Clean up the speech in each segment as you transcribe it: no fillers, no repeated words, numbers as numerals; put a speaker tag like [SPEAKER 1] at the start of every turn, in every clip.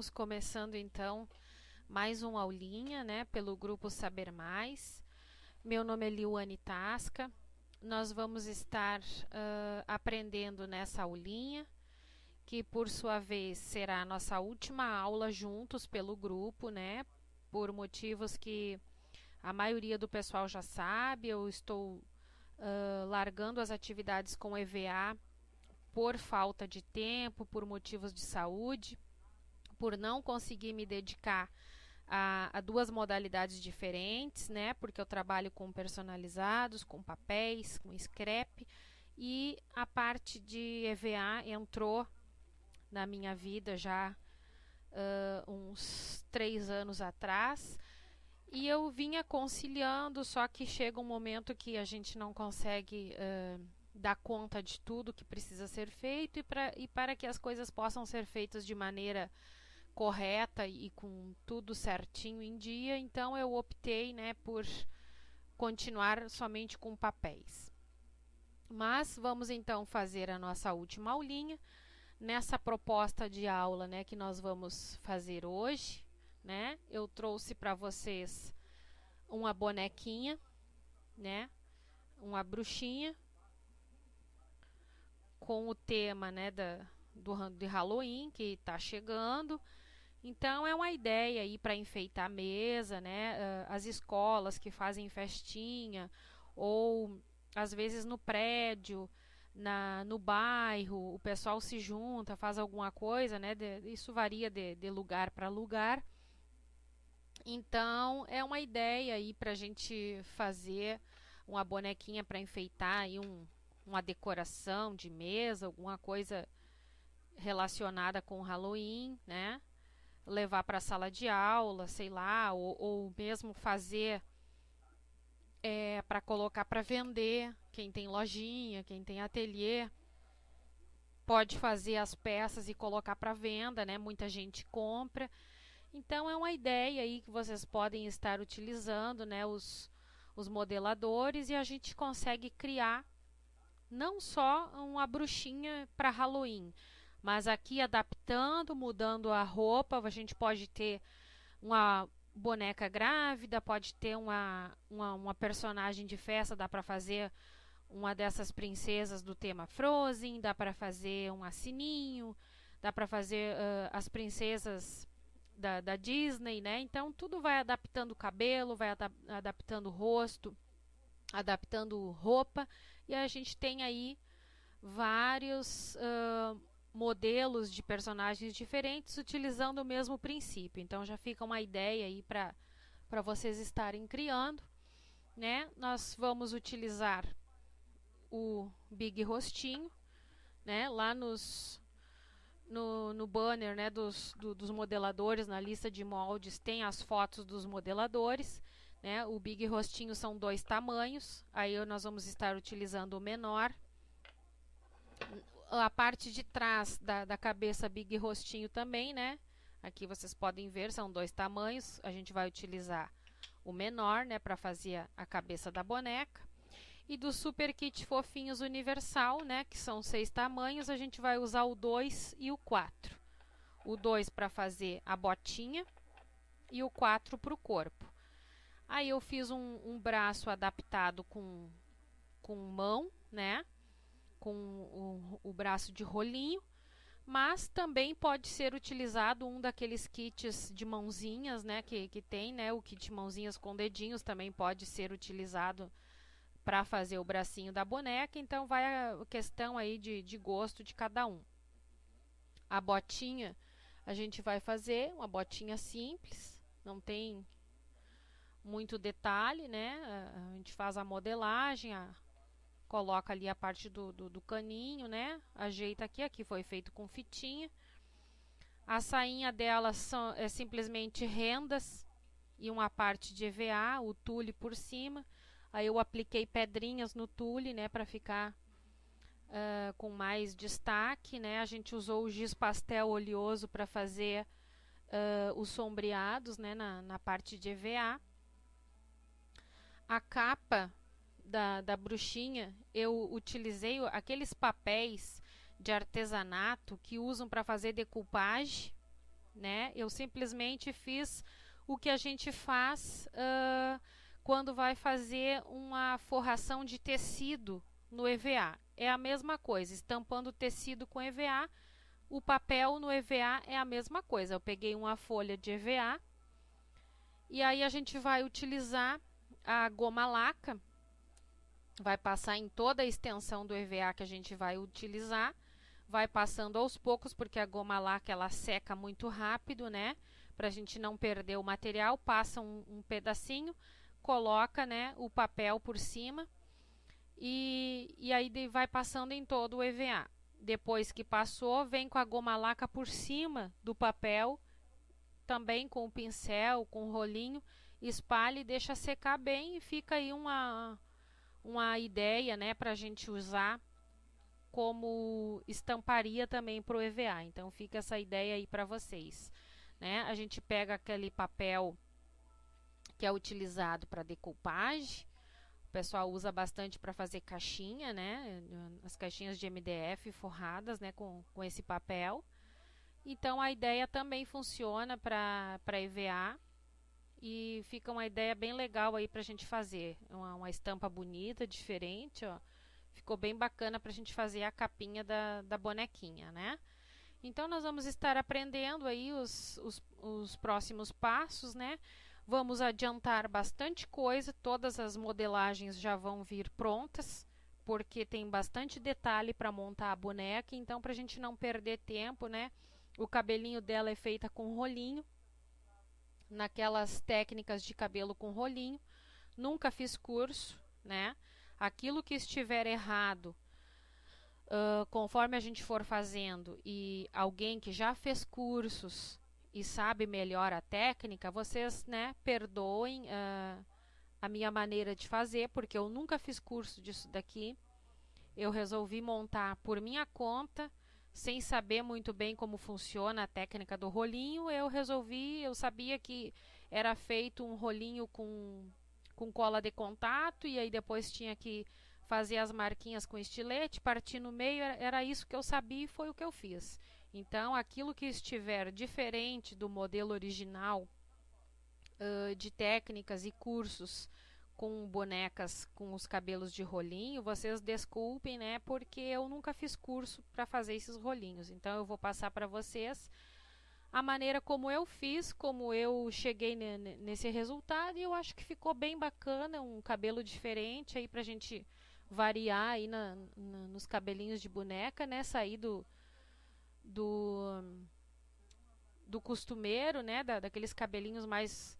[SPEAKER 1] Estamos começando então mais uma aulinha, né, pelo grupo Saber Mais. Meu nome é Liwane Tasca. Nós vamos estar aprendendo nessa aulinha, que por sua vez será a nossa última aula juntos pelo grupo, né, por motivos que a maioria do pessoal já sabe. Eu estou largando as atividades com EVA por falta de tempo, por motivos de saúde, por não conseguir me dedicar a duas modalidades diferentes, né? Porque eu trabalho com personalizados, com papéis, com scrap, e a parte de EVA entrou na minha vida já uns 3 anos atrás, e eu vinha conciliando, só que chega um momento que a gente não consegue dar conta de tudo que precisa ser feito, e para que as coisas possam ser feitas de maneira correta e com tudo certinho em dia, então eu optei, né, por continuar somente com papéis. Mas vamos então fazer a nossa última aulinha nessa proposta de aula, né, que nós vamos fazer hoje, né? Eu trouxe para vocês uma bonequinha, né, uma bruxinha com o tema, né, de Halloween que está chegando. Então é uma ideia aí para enfeitar a mesa, né? As escolas que fazem festinha, ou às vezes no prédio, no bairro, o pessoal se junta, faz alguma coisa, né? Isso varia de lugar para lugar. Então é uma ideia aí para a gente fazer uma bonequinha para enfeitar aí uma decoração de mesa, alguma coisa relacionada com Halloween, né? Levar para a sala de aula, sei lá, ou mesmo fazer para colocar para vender. Quem tem lojinha, quem tem ateliê, pode fazer as peças e colocar para venda, né? Muita gente compra. Então é uma ideia aí que vocês podem estar utilizando, né? Os modeladores, e a gente consegue criar não só uma bruxinha para Halloween, mas aqui adaptando, mudando a roupa. A gente pode ter uma boneca grávida, pode ter uma personagem de festa, dá para fazer uma dessas princesas do tema Frozen, dá para fazer um Sininho, dá para fazer as princesas da Disney, né? Então tudo vai adaptando o cabelo, vai adaptando o rosto, adaptando roupa, e a gente tem aí vários modelos de personagens diferentes utilizando o mesmo princípio. Então já fica uma ideia aí para vocês estarem criando, né? Nós vamos utilizar o Big Rostinho, né? Lá no banner, né, dos modeladores, na lista de moldes, tem as fotos dos modeladores, né? O Big Rostinho são 2 tamanhos, aí nós vamos estar utilizando o menor. A parte de trás da cabeça Big Rostinho também, né? Aqui vocês podem ver, são 2 tamanhos. A gente vai utilizar o menor, né, para fazer a cabeça da boneca. E do Super Kit Fofinhos Universal, né, que são 6 tamanhos, a gente vai usar o 2 e o 4. O 2 para fazer a botinha e o 4 para o corpo. Aí eu fiz um braço adaptado com mão, né, com o braço de rolinho, mas também pode ser utilizado um daqueles kits de mãozinhas, né, que tem, né, o kit mãozinhas com dedinhos também pode ser utilizado para fazer o bracinho da boneca. Então vai a questão aí de gosto de cada um. A botinha a gente vai fazer uma botinha simples, não tem muito detalhe, né? A gente faz a modelagem, coloca ali a parte do caninho, né? Ajeita aqui foi feito com fitinha. A sainha dela é simplesmente rendas e uma parte de EVA, o tule por cima. Aí eu apliquei pedrinhas no tule, né, para ficar com mais destaque, né? A gente usou o giz pastel oleoso para fazer os sombreados, né, na parte de EVA. A capa da bruxinha, eu utilizei aqueles papéis de artesanato que usam para fazer decoupage, né? Eu simplesmente fiz o que a gente faz quando vai fazer uma forração de tecido no EVA. É a mesma coisa, estampando o tecido com EVA, o papel no EVA é a mesma coisa. Eu peguei uma folha de EVA e aí a gente vai utilizar a goma laca, vai passar em toda a extensão do EVA que a gente vai utilizar, vai passando aos poucos, porque a goma laca ela seca muito rápido, né? Para a gente não perder o material, passa um pedacinho, coloca, né, o papel por cima e aí vai passando em todo o EVA. Depois que passou, vem com a goma laca por cima do papel, também com o pincel, com o rolinho, espalha e deixa secar bem e fica aí uma ideia, né, para a gente usar como estamparia também para o EVA. Então fica essa ideia aí para vocês, né? A gente pega aquele papel que é utilizado para decoupagem, o pessoal usa bastante para fazer caixinha, né? As caixinhas de MDF forradas, né, com esse papel. Então a ideia também funciona para EVA e fica uma ideia bem legal aí para a gente fazer. Uma estampa bonita, diferente, ó. Ficou bem bacana para a gente fazer a capinha da bonequinha, né? Então nós vamos estar aprendendo aí os próximos passos, né? Vamos adiantar bastante coisa, todas as modelagens já vão vir prontas, porque tem bastante detalhe para montar a boneca, então para a gente não perder tempo, né? O cabelinho dela é feita com rolinho, naquelas técnicas de cabelo com rolinho. Nunca fiz curso, né? Aquilo que estiver errado, conforme a gente for fazendo, e alguém que já fez cursos e sabe melhor a técnica, vocês, né, perdoem a minha maneira de fazer, porque eu nunca fiz curso disso daqui. Eu resolvi montar por minha conta, sem saber muito bem como funciona a técnica do rolinho. Eu sabia que era feito um rolinho com cola de contato, e aí depois tinha que fazer as marquinhas com estilete, partir no meio, era isso que eu sabia e foi o que eu fiz. Então, aquilo que estiver diferente do modelo original, de técnicas e cursos com bonecas com os cabelos de rolinho, vocês desculpem, né, porque eu nunca fiz curso para fazer esses rolinhos. Então, eu vou passar para vocês a maneira como eu fiz, como eu cheguei nesse resultado, e eu acho que ficou bem bacana, um cabelo diferente aí pra gente variar aí nos cabelinhos de boneca, né? Sair do costumeiro, né? Daqueles cabelinhos mais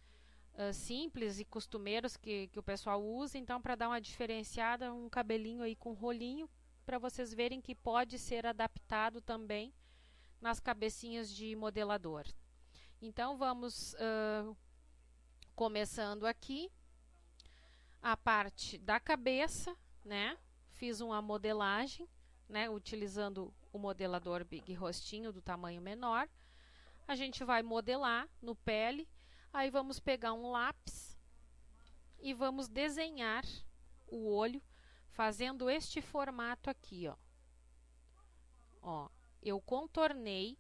[SPEAKER 1] simples e costumeiros que o pessoal usa. Então, para dar uma diferenciada, um cabelinho aí com rolinho, para vocês verem que pode ser adaptado também nas cabecinhas de modelador. Então vamos começando aqui a parte da cabeça, né? Fiz uma modelagem, né? Utilizando o modelador Big Rostinho do tamanho menor. A gente vai modelar no pele, aí vamos pegar um lápis e vamos desenhar o olho fazendo este formato aqui, ó. Ó, eu contornei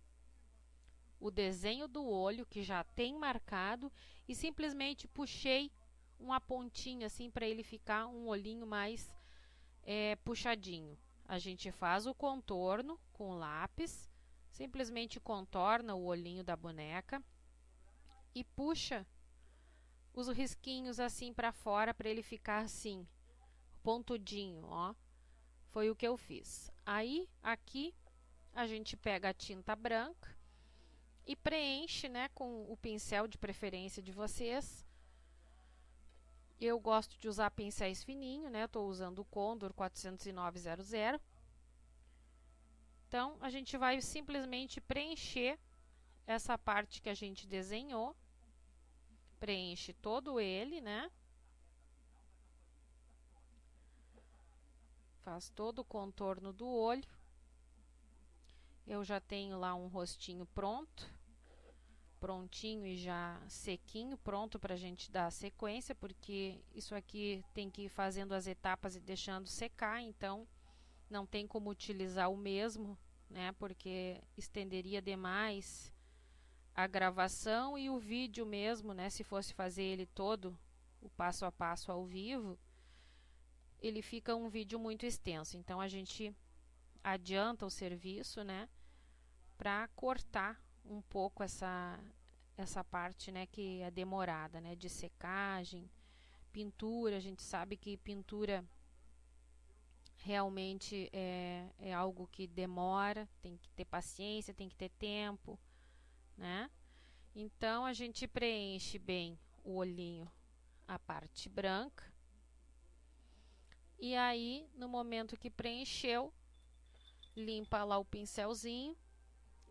[SPEAKER 1] o desenho do olho que já tem marcado e simplesmente puxei uma pontinha assim para ele ficar um olhinho mais puxadinho. A gente faz o contorno com o lápis, simplesmente contorna o olhinho da boneca e puxa os risquinhos assim para fora para ele ficar assim, pontudinho, ó. Foi o que eu fiz. Aí aqui a gente pega a tinta branca e preenche, né, com o pincel de preferência de vocês. Eu gosto de usar pincéis fininhos, né? Estou usando o Condor 40900. Então, a gente vai simplesmente preencher essa parte que a gente desenhou. Preenche todo ele, né? Faz todo o contorno do olho. Eu já tenho lá um rostinho prontinho e já sequinho, pronto para a gente dar a sequência, porque isso aqui tem que ir fazendo as etapas e deixando secar, então não tem como utilizar o mesmo, né, porque estenderia demais a gravação e o vídeo mesmo, né? Se fosse fazer ele todo, o passo a passo ao vivo, ele fica um vídeo muito extenso. Então a gente adianta o serviço, né? Para cortar um pouco essa parte, né? Que é demorada, né? De secagem, pintura. A gente sabe que pintura realmente é algo que demora, tem que ter paciência, tem que ter tempo, né? Então a gente preenche bem o olhinho, a parte branca, e aí no momento que preencheu, limpa lá o pincelzinho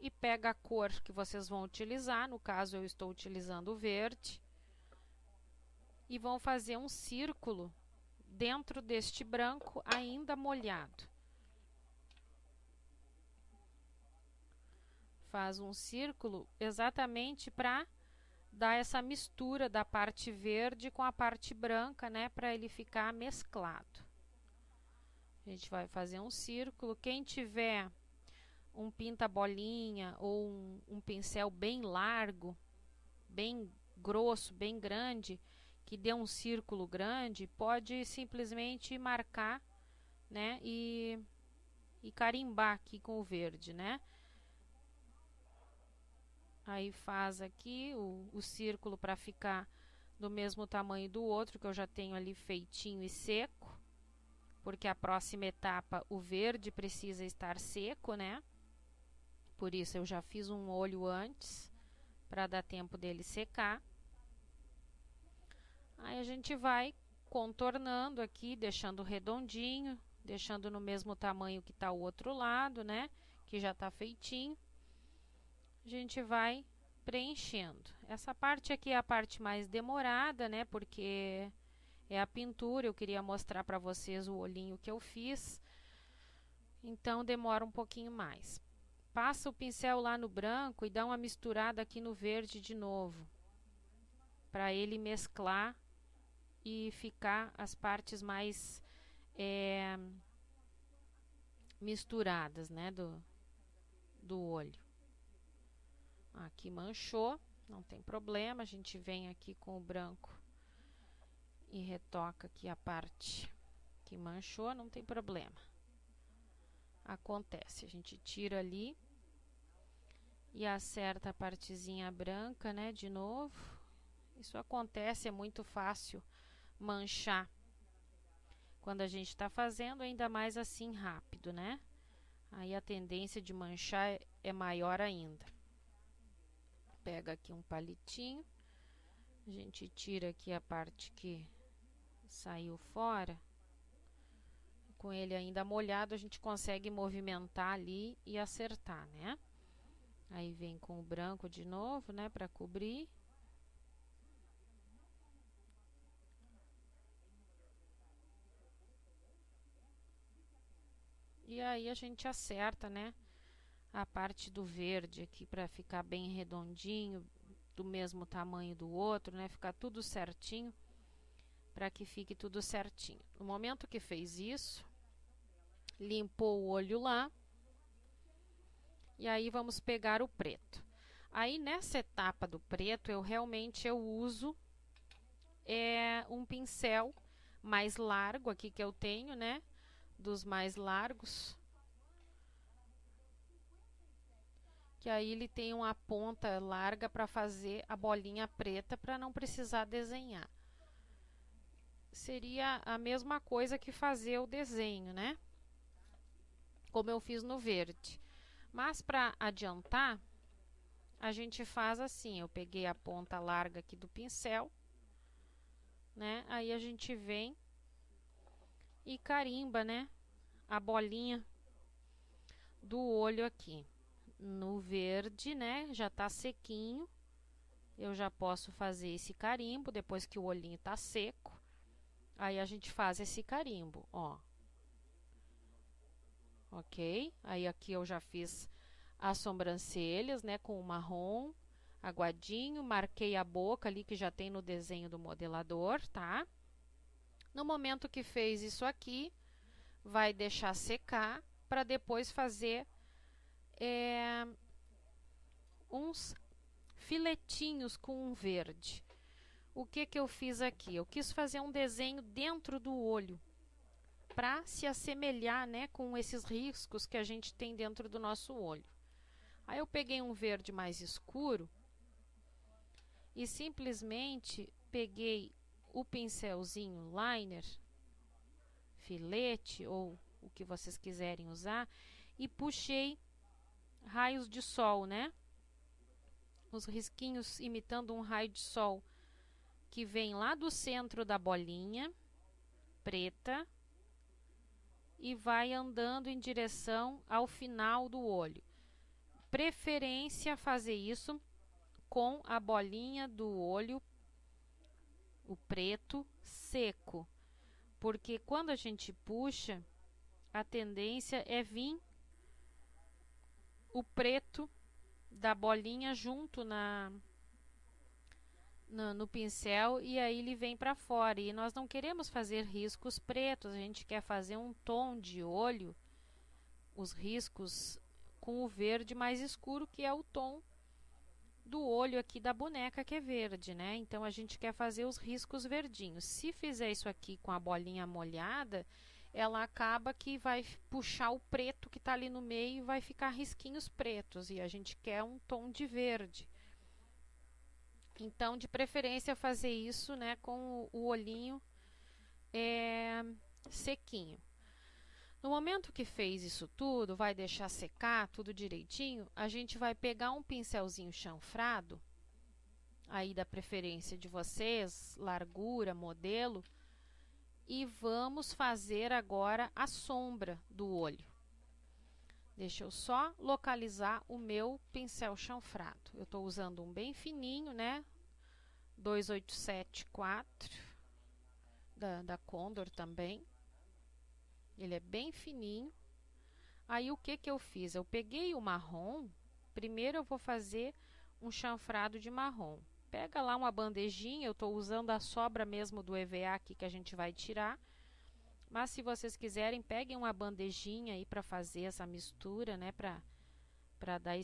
[SPEAKER 1] e pega a cor que vocês vão utilizar. No caso eu estou utilizando o verde, e vão fazer um círculo dentro deste branco ainda molhado. Faz um círculo exatamente para dar essa mistura da parte verde com a parte branca, né, para ele ficar mesclado. A gente vai fazer um círculo. Quem tiver um pinta-bolinha ou um pincel bem largo, bem grosso, bem grande, que dê um círculo grande, pode simplesmente marcar, né, e carimbar aqui com o verde, né? Aí faz aqui o círculo para ficar do mesmo tamanho do outro, que eu já tenho ali feitinho e seco, porque a próxima etapa o verde precisa estar seco, né? Por isso eu já fiz um olho antes, para dar tempo dele secar. Aí a gente vai contornando aqui, deixando redondinho, deixando no mesmo tamanho que está o outro lado, né? Que já está feitinho. A gente vai preenchendo. Essa parte aqui é a parte mais demorada, né? Porque é a pintura, eu queria mostrar para vocês o olhinho que eu fiz. Então demora um pouquinho mais. Passa o pincel lá no branco e dá uma misturada aqui no verde de novo, para ele mesclar e ficar as partes mais misturadas, né, do olho. Aqui manchou, não tem problema, a gente vem aqui com o branco e retoca aqui a parte que manchou, não tem problema. Acontece, a gente tira ali e acerta a partezinha branca, né, de novo. Isso acontece, é muito fácil manchar quando a gente está fazendo, ainda mais assim rápido, né? Aí a tendência de manchar é maior ainda. Pega aqui um palitinho, a gente tira aqui a parte que saiu fora. Com ele ainda molhado, a gente consegue movimentar ali e acertar, né? Aí vem com o branco de novo, né, para cobrir. E aí a gente acerta, né, a parte do verde aqui para ficar bem redondinho, do mesmo tamanho do outro, né, ficar tudo certinho, para que fique tudo certinho. No momento que fez isso, limpou o olho lá, e aí vamos pegar o preto. Aí nessa etapa do preto, eu realmente uso um pincel mais largo aqui que eu tenho, né, dos mais largos, que aí ele tem uma ponta larga para fazer a bolinha preta, para não precisar desenhar. Seria a mesma coisa que fazer o desenho, né? Como eu fiz no verde. Mas para adiantar, a gente faz assim, eu peguei a ponta larga aqui do pincel, né? Aí a gente vem e carimba, né, a bolinha do olho aqui. No verde, né, já tá sequinho, eu já posso fazer esse carimbo depois que o olhinho tá seco. Aí a gente faz esse carimbo, ó. Ok? Aí aqui eu já fiz as sobrancelhas, né, com o marrom aguadinho, marquei a boca ali que já tem no desenho do modelador, tá? No momento que fez isso aqui, vai deixar secar para depois fazer uns filetinhos com um verde. O que que eu fiz aqui? Eu quis fazer um desenho dentro do olho, para se assemelhar, né, com esses riscos que a gente tem dentro do nosso olho. Aí eu peguei um verde mais escuro e simplesmente peguei o pincelzinho liner, filete ou o que vocês quiserem usar, e puxei raios de sol, né? Os risquinhos imitando um raio de sol que vem lá do centro da bolinha preta e vai andando em direção ao final do olho. Preferência fazer isso com a bolinha do olho, o preto, seco, porque quando a gente puxa, a tendência é vir o preto da bolinha junto no pincel, e aí ele vem para fora. E nós não queremos fazer riscos pretos, a gente quer fazer um tom de olho, os riscos com o verde mais escuro, que é o tom do olho aqui da boneca, que é verde, né? Então a gente quer fazer os riscos verdinhos. Se fizer isso aqui com a bolinha molhada, ela acaba que vai puxar o preto que está ali no meio e vai ficar risquinhos pretos, e a gente quer um tom de verde. Então, de preferência, fazer isso, né, com o olhinho sequinho. No momento que fez isso tudo, vai deixar secar tudo direitinho, a gente vai pegar um pincelzinho chanfrado, aí da preferência de vocês, largura, modelo, e vamos fazer agora a sombra do olho. Deixa eu só localizar o meu pincel chanfrado. Eu estou usando um bem fininho, né? 2874 da Condor também. Ele é bem fininho. Aí o que que eu fiz? Eu peguei o marrom. Primeiro eu vou fazer um chanfrado de marrom. Pega lá uma bandejinha, eu estou usando a sobra mesmo do EVA aqui que a gente vai tirar. Mas se vocês quiserem, peguem uma bandejinha aí para fazer essa mistura, né? Para dar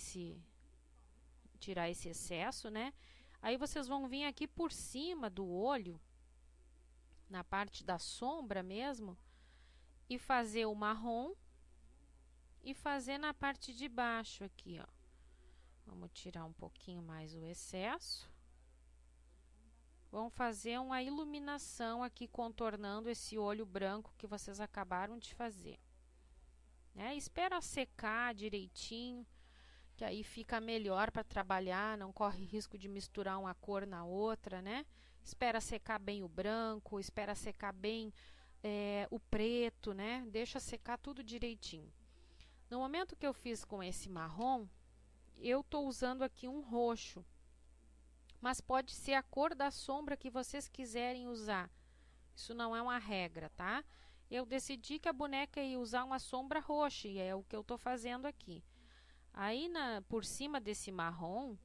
[SPEAKER 1] tirar esse excesso, né? Aí vocês vão vir aqui por cima do olho, na parte da sombra mesmo, e fazer o marrom e fazer na parte de baixo aqui, ó. Vamos tirar um pouquinho mais o excesso. Vamos fazer uma iluminação aqui, contornando esse olho branco que vocês acabaram de fazer. Espera secar direitinho, que aí fica melhor para trabalhar, não corre risco de misturar uma cor na outra, né? Espera secar bem o branco, espera secar bem o preto, né? Deixa secar tudo direitinho. No momento que eu fiz com esse marrom, eu estou usando aqui um roxo, mas pode ser a cor da sombra que vocês quiserem usar. Isso não é uma regra, tá? Eu decidi que a boneca ia usar uma sombra roxa, e é o que eu estou fazendo aqui. Aí, por cima desse marrom,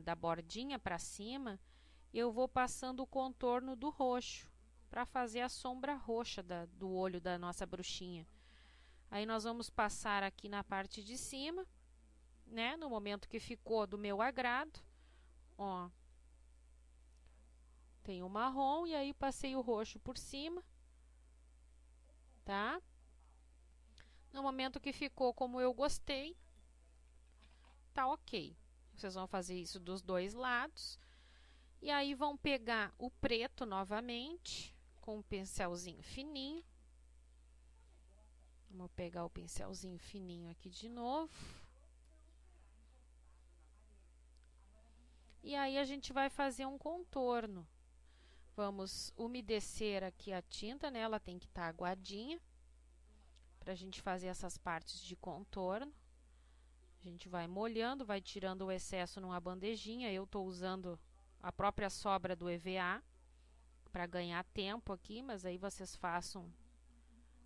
[SPEAKER 1] da bordinha para cima, eu vou passando o contorno do roxo, para fazer a sombra roxa do olho da nossa bruxinha. Aí nós vamos passar aqui na parte de cima, né? No momento que ficou do meu agrado, ó. Tem o marrom e aí passei o roxo por cima, tá? No momento que ficou como eu gostei, tá ok. Vocês vão fazer isso dos dois lados. E aí vão pegar o preto novamente, com um pincelzinho fininho. Vamos pegar o pincelzinho fininho aqui de novo. E aí a gente vai fazer um contorno. Vamos umedecer aqui a tinta, né? Ela tem que estar aguadinha, para a gente fazer essas partes de contorno. A gente vai molhando, vai tirando o excesso numa bandejinha. Eu estou usando a própria sobra do EVA para ganhar tempo aqui, mas aí vocês façam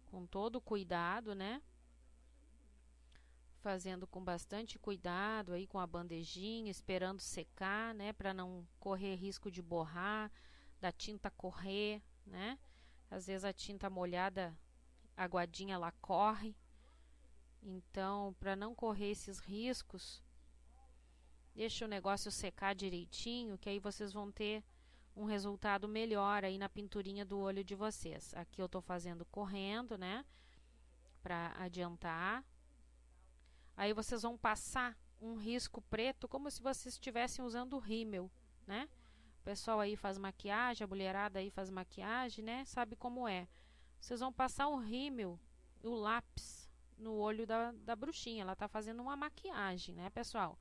[SPEAKER 1] com todo cuidado, né? Fazendo com bastante cuidado aí com a bandejinha, esperando secar, né? Para não correr risco de borrar, da tinta correr, né? Às vezes a tinta molhada, aguadinha, ela corre. Então, para não correr esses riscos, Deixa o negócio secar direitinho, que aí vocês vão ter um resultado melhor aí na pinturinha do olho de vocês. Aqui eu tô fazendo correndo, né? Pra adiantar. Aí vocês vão passar um risco preto como se vocês estivessem usando rímel, né? O pessoal aí faz maquiagem, a mulherada aí faz maquiagem, né? Sabe como é. Vocês vão passar o rímel, o lápis, no olho da bruxinha. Ela tá fazendo uma maquiagem, né, pessoal?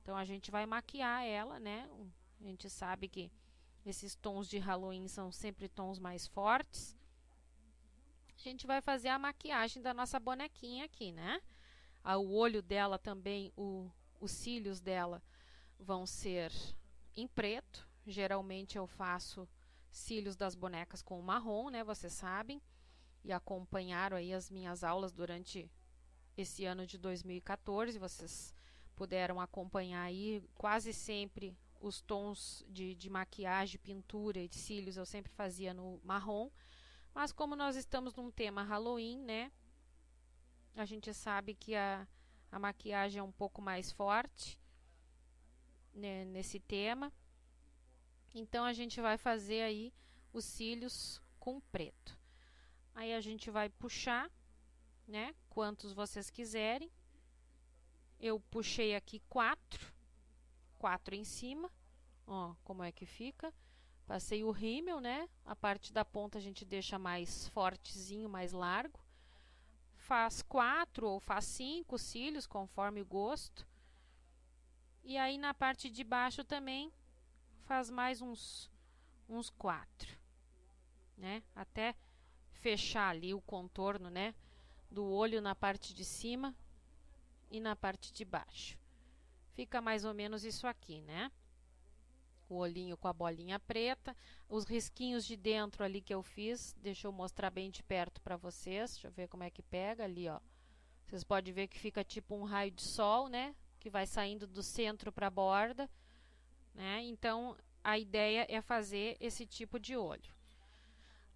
[SPEAKER 1] Então a gente vai maquiar ela, né? A gente sabe que esses tons de Halloween são sempre tons mais fortes. A gente vai fazer a maquiagem da nossa bonequinha aqui, né? O olho dela também, os cílios dela vão ser em preto. Geralmente eu faço cílios das bonecas com marrom, né? Vocês sabem. E acompanharam aí as minhas aulas durante esse ano de 2014. Vocês puderam acompanhar aí quase sempre os tons de maquiagem, pintura e de cílios eu sempre fazia no marrom. Mas como nós estamos num tema Halloween, né? A gente sabe que a maquiagem é um pouco mais forte, né, nesse tema. Então a gente vai fazer aí os cílios com preto. Aí a gente vai puxar, né? Quantos vocês quiserem. Eu puxei aqui 4 em cima. Ó, como é que fica. Passei o rímel, né? A parte da ponta a gente deixa mais fortezinho, mais largo. Faz 4 ou faz 5 cílios, conforme o gosto. E aí na parte de baixo também faz mais uns 4, né? Até fechar ali o contorno, né? Do olho na parte de cima e na parte de baixo. Fica mais ou menos isso aqui, né? O olhinho com a bolinha preta. Os risquinhos de dentro ali que eu fiz, deixa eu mostrar bem de perto para vocês. Deixa eu ver como é que pega ali, ó. Vocês podem ver que fica tipo um raio de sol, né? Que vai saindo do centro para a borda, né? Então, a ideia é fazer esse tipo de olho.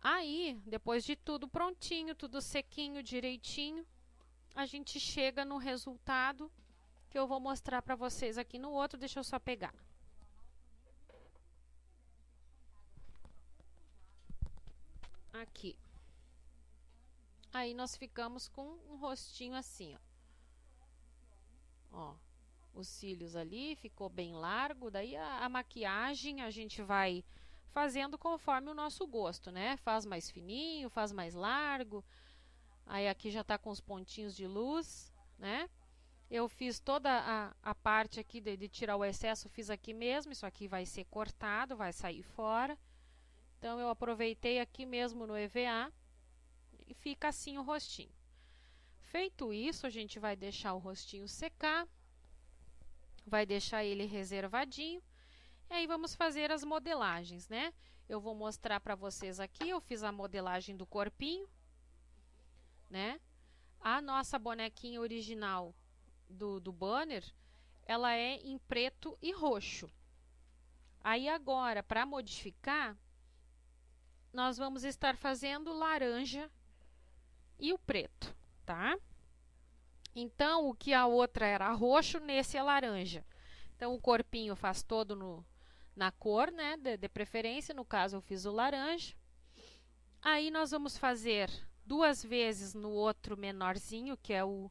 [SPEAKER 1] Aí, depois de tudo prontinho, tudo sequinho, direitinho, a gente chega no resultado que eu vou mostrar para vocês aqui no outro. Deixa eu só pegar. Aqui. Aí nós ficamos com um rostinho assim, ó. Ó, os cílios ali, ficou bem largo. Daí a maquiagem a gente vai fazendo conforme o nosso gosto, né? Faz mais fininho, faz mais largo. Aí aqui já tá com os pontinhos de luz, né? Eu fiz toda a parte aqui de tirar o excesso, fiz aqui mesmo. Isso aqui vai ser cortado, vai sair fora. Então eu aproveitei aqui mesmo no EVA e fica assim o rostinho. Feito isso, a gente vai deixar o rostinho secar, vai deixar ele reservadinho. E aí vamos fazer as modelagens, né? Eu vou mostrar para vocês aqui, eu fiz a modelagem do corpinho, né? A nossa bonequinha original do banner, ela é em preto e roxo. Aí agora, para modificar, nós vamos estar fazendo laranja e o preto, tá? Então, o que a outra era roxo, nesse é laranja. Então, o corpinho faz todo na cor, né, de preferência. No caso, eu fiz o laranja. Aí, nós vamos fazer 2 vezes no outro menorzinho, que é o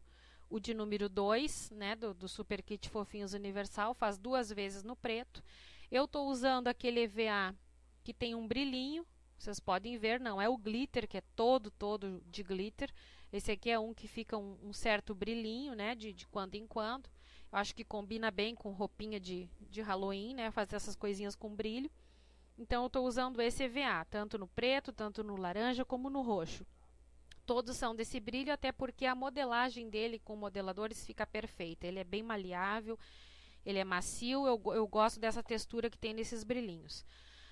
[SPEAKER 1] de número 2, né, do Super Kit Fofinhos Universal. Faz 2 vezes no preto. Eu estou usando aquele EVA que tem um brilhinho. Vocês podem ver, não é o glitter, que é todo de glitter. Esse aqui é um que fica um certo brilhinho, né, de quando em quando. Eu acho que combina bem com roupinha de Halloween, né, fazer essas coisinhas com brilho. Então, eu estou usando esse EVA, tanto no preto, tanto no laranja, como no roxo. Todos são desse brilho, até porque a modelagem dele com modeladores fica perfeita. Ele é bem maleável, ele é macio, eu gosto dessa textura que tem nesses brilhinhos.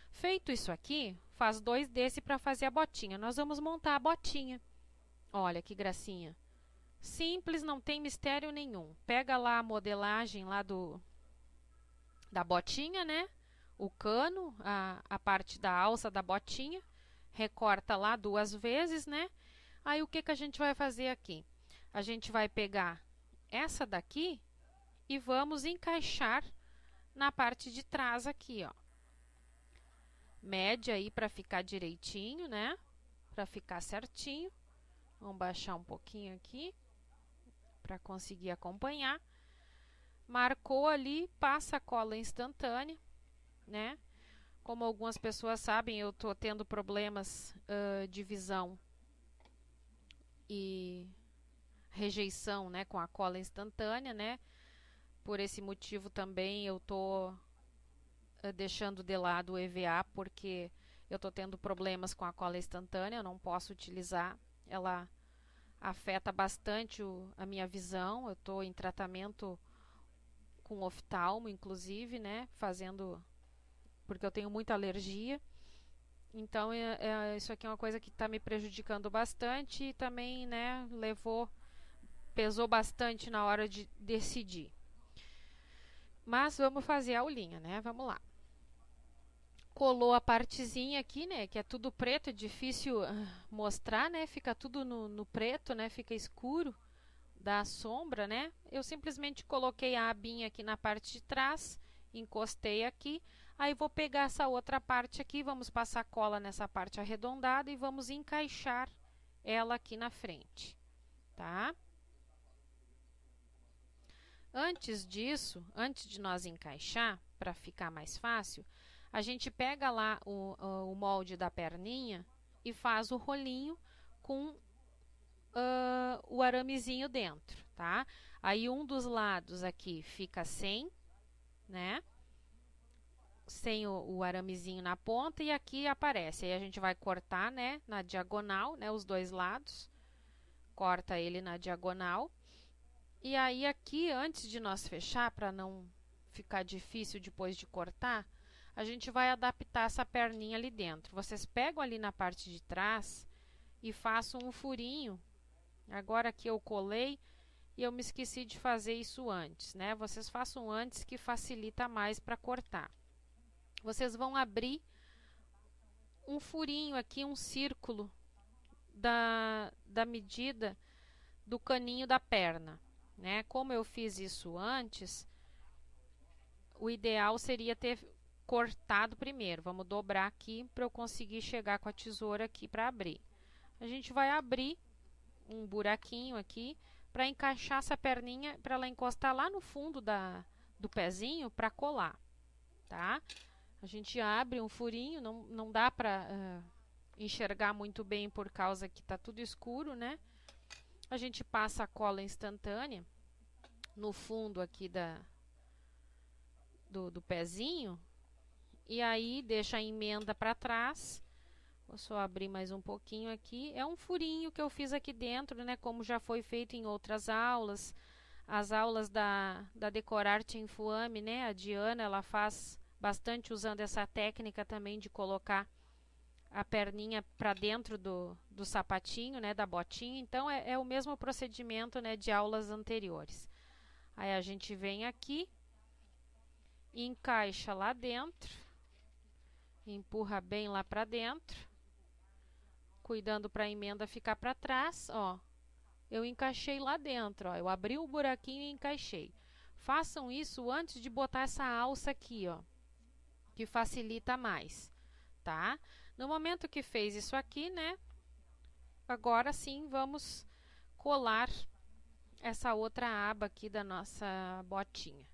[SPEAKER 1] Feito isso aqui, faz 2 desse para fazer a botinha. Nós vamos montar a botinha. Olha que gracinha. Simples, não tem mistério nenhum. Pega lá a modelagem lá da botinha, né? O cano, a parte da alça da botinha. Recorta lá 2 vezes, né? Aí o que a gente vai fazer aqui? A gente vai pegar essa daqui e vamos encaixar na parte de trás aqui, ó. Mede aí para ficar direitinho, né? Para ficar certinho. Vamos baixar um pouquinho aqui para conseguir acompanhar. Marcou ali, passa a cola instantânea, né? Como algumas pessoas sabem, eu tô tendo problemas de visão e rejeição, né, com a cola instantânea, né? Por esse motivo também eu tô deixando de lado o EVA, porque eu tô tendo problemas com a cola instantânea, eu não posso utilizar, ela afeta bastante a minha visão. Eu tô em tratamento com oftalmo, inclusive, né, fazendo, porque eu tenho muita alergia. Então, isso aqui é uma coisa que está me prejudicando bastante e também, né, pesou bastante na hora de decidir. Mas vamos fazer a aulinha, né? Vamos lá. Colou a partezinha aqui, né, que é tudo preto, é difícil mostrar, né? Fica tudo no preto, né? Fica escuro, dá sombra, né? Eu simplesmente coloquei a abinha aqui na parte de trás, encostei aqui. Aí vou pegar essa outra parte aqui, vamos passar cola nessa parte arredondada e vamos encaixar ela aqui na frente, tá? Antes disso, antes de nós encaixar, para ficar mais fácil, a gente pega lá o molde da perninha e faz o rolinho com o aramezinho dentro, tá? Aí um dos lados aqui fica sem, né? Sem o aramezinho na ponta, e aqui aparece. Aí a gente vai cortar, né, na diagonal, né, os dois lados. Corta ele na diagonal. E aí aqui, antes de nós fechar, para não ficar difícil depois de cortar, a gente vai adaptar essa perninha ali dentro. Vocês pegam ali na parte de trás e façam um furinho. Agora aqui eu colei e eu me esqueci de fazer isso antes, né? Vocês façam antes, que facilita mais para cortar. Vocês vão abrir um furinho aqui, um círculo da medida do caninho da perna, né? Como eu fiz isso antes, o ideal seria ter cortado primeiro. Vamos dobrar aqui para eu conseguir chegar com a tesoura aqui para abrir. A gente vai abrir um buraquinho aqui para encaixar essa perninha, para ela encostar lá no fundo do pezinho para colar, tá? A gente abre um furinho, não dá para enxergar muito bem por causa que está tudo escuro, né? A gente passa a cola instantânea no fundo aqui do pezinho e aí deixa a emenda para trás. Vou só abrir mais um pouquinho aqui. É um furinho que eu fiz aqui dentro, né? Como já foi feito em outras aulas. As aulas da Decorarte Infuame, né? A Diana, ela faz bastante usando essa técnica também de colocar a perninha para dentro do sapatinho, né, da botinha. Então é o mesmo procedimento, né, de aulas anteriores. Aí a gente vem aqui, encaixa lá dentro, empurra bem lá para dentro, cuidando para a emenda ficar para trás, ó. Eu encaixei lá dentro, ó. Eu abri o buraquinho e encaixei. Façam isso antes de botar essa alça aqui, ó, que facilita mais, tá? No momento que fez isso aqui, né, agora sim vamos colar essa outra aba aqui da nossa botinha.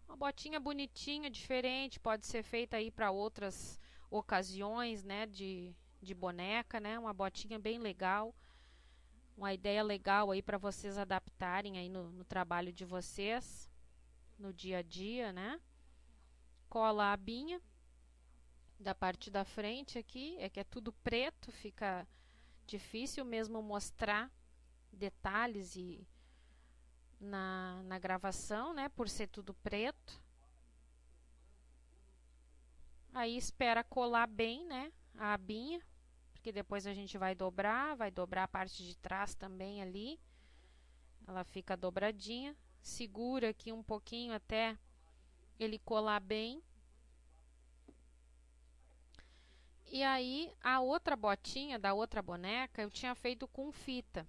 [SPEAKER 1] Uma botinha bonitinha, diferente, pode ser feita aí para outras ocasiões, né, de boneca, né, uma botinha bem legal, uma ideia legal aí para vocês adaptarem aí no trabalho de vocês, no dia a dia, né. Cola a abinha da parte da frente aqui, que é tudo preto, fica difícil mesmo mostrar detalhes na gravação, né, por ser tudo preto. Aí espera colar bem, né, a abinha, porque depois a gente vai dobrar a parte de trás também ali. Ela fica dobradinha. Segura aqui um pouquinho até ele colar bem. E aí, a outra botinha da outra boneca eu tinha feito com fita.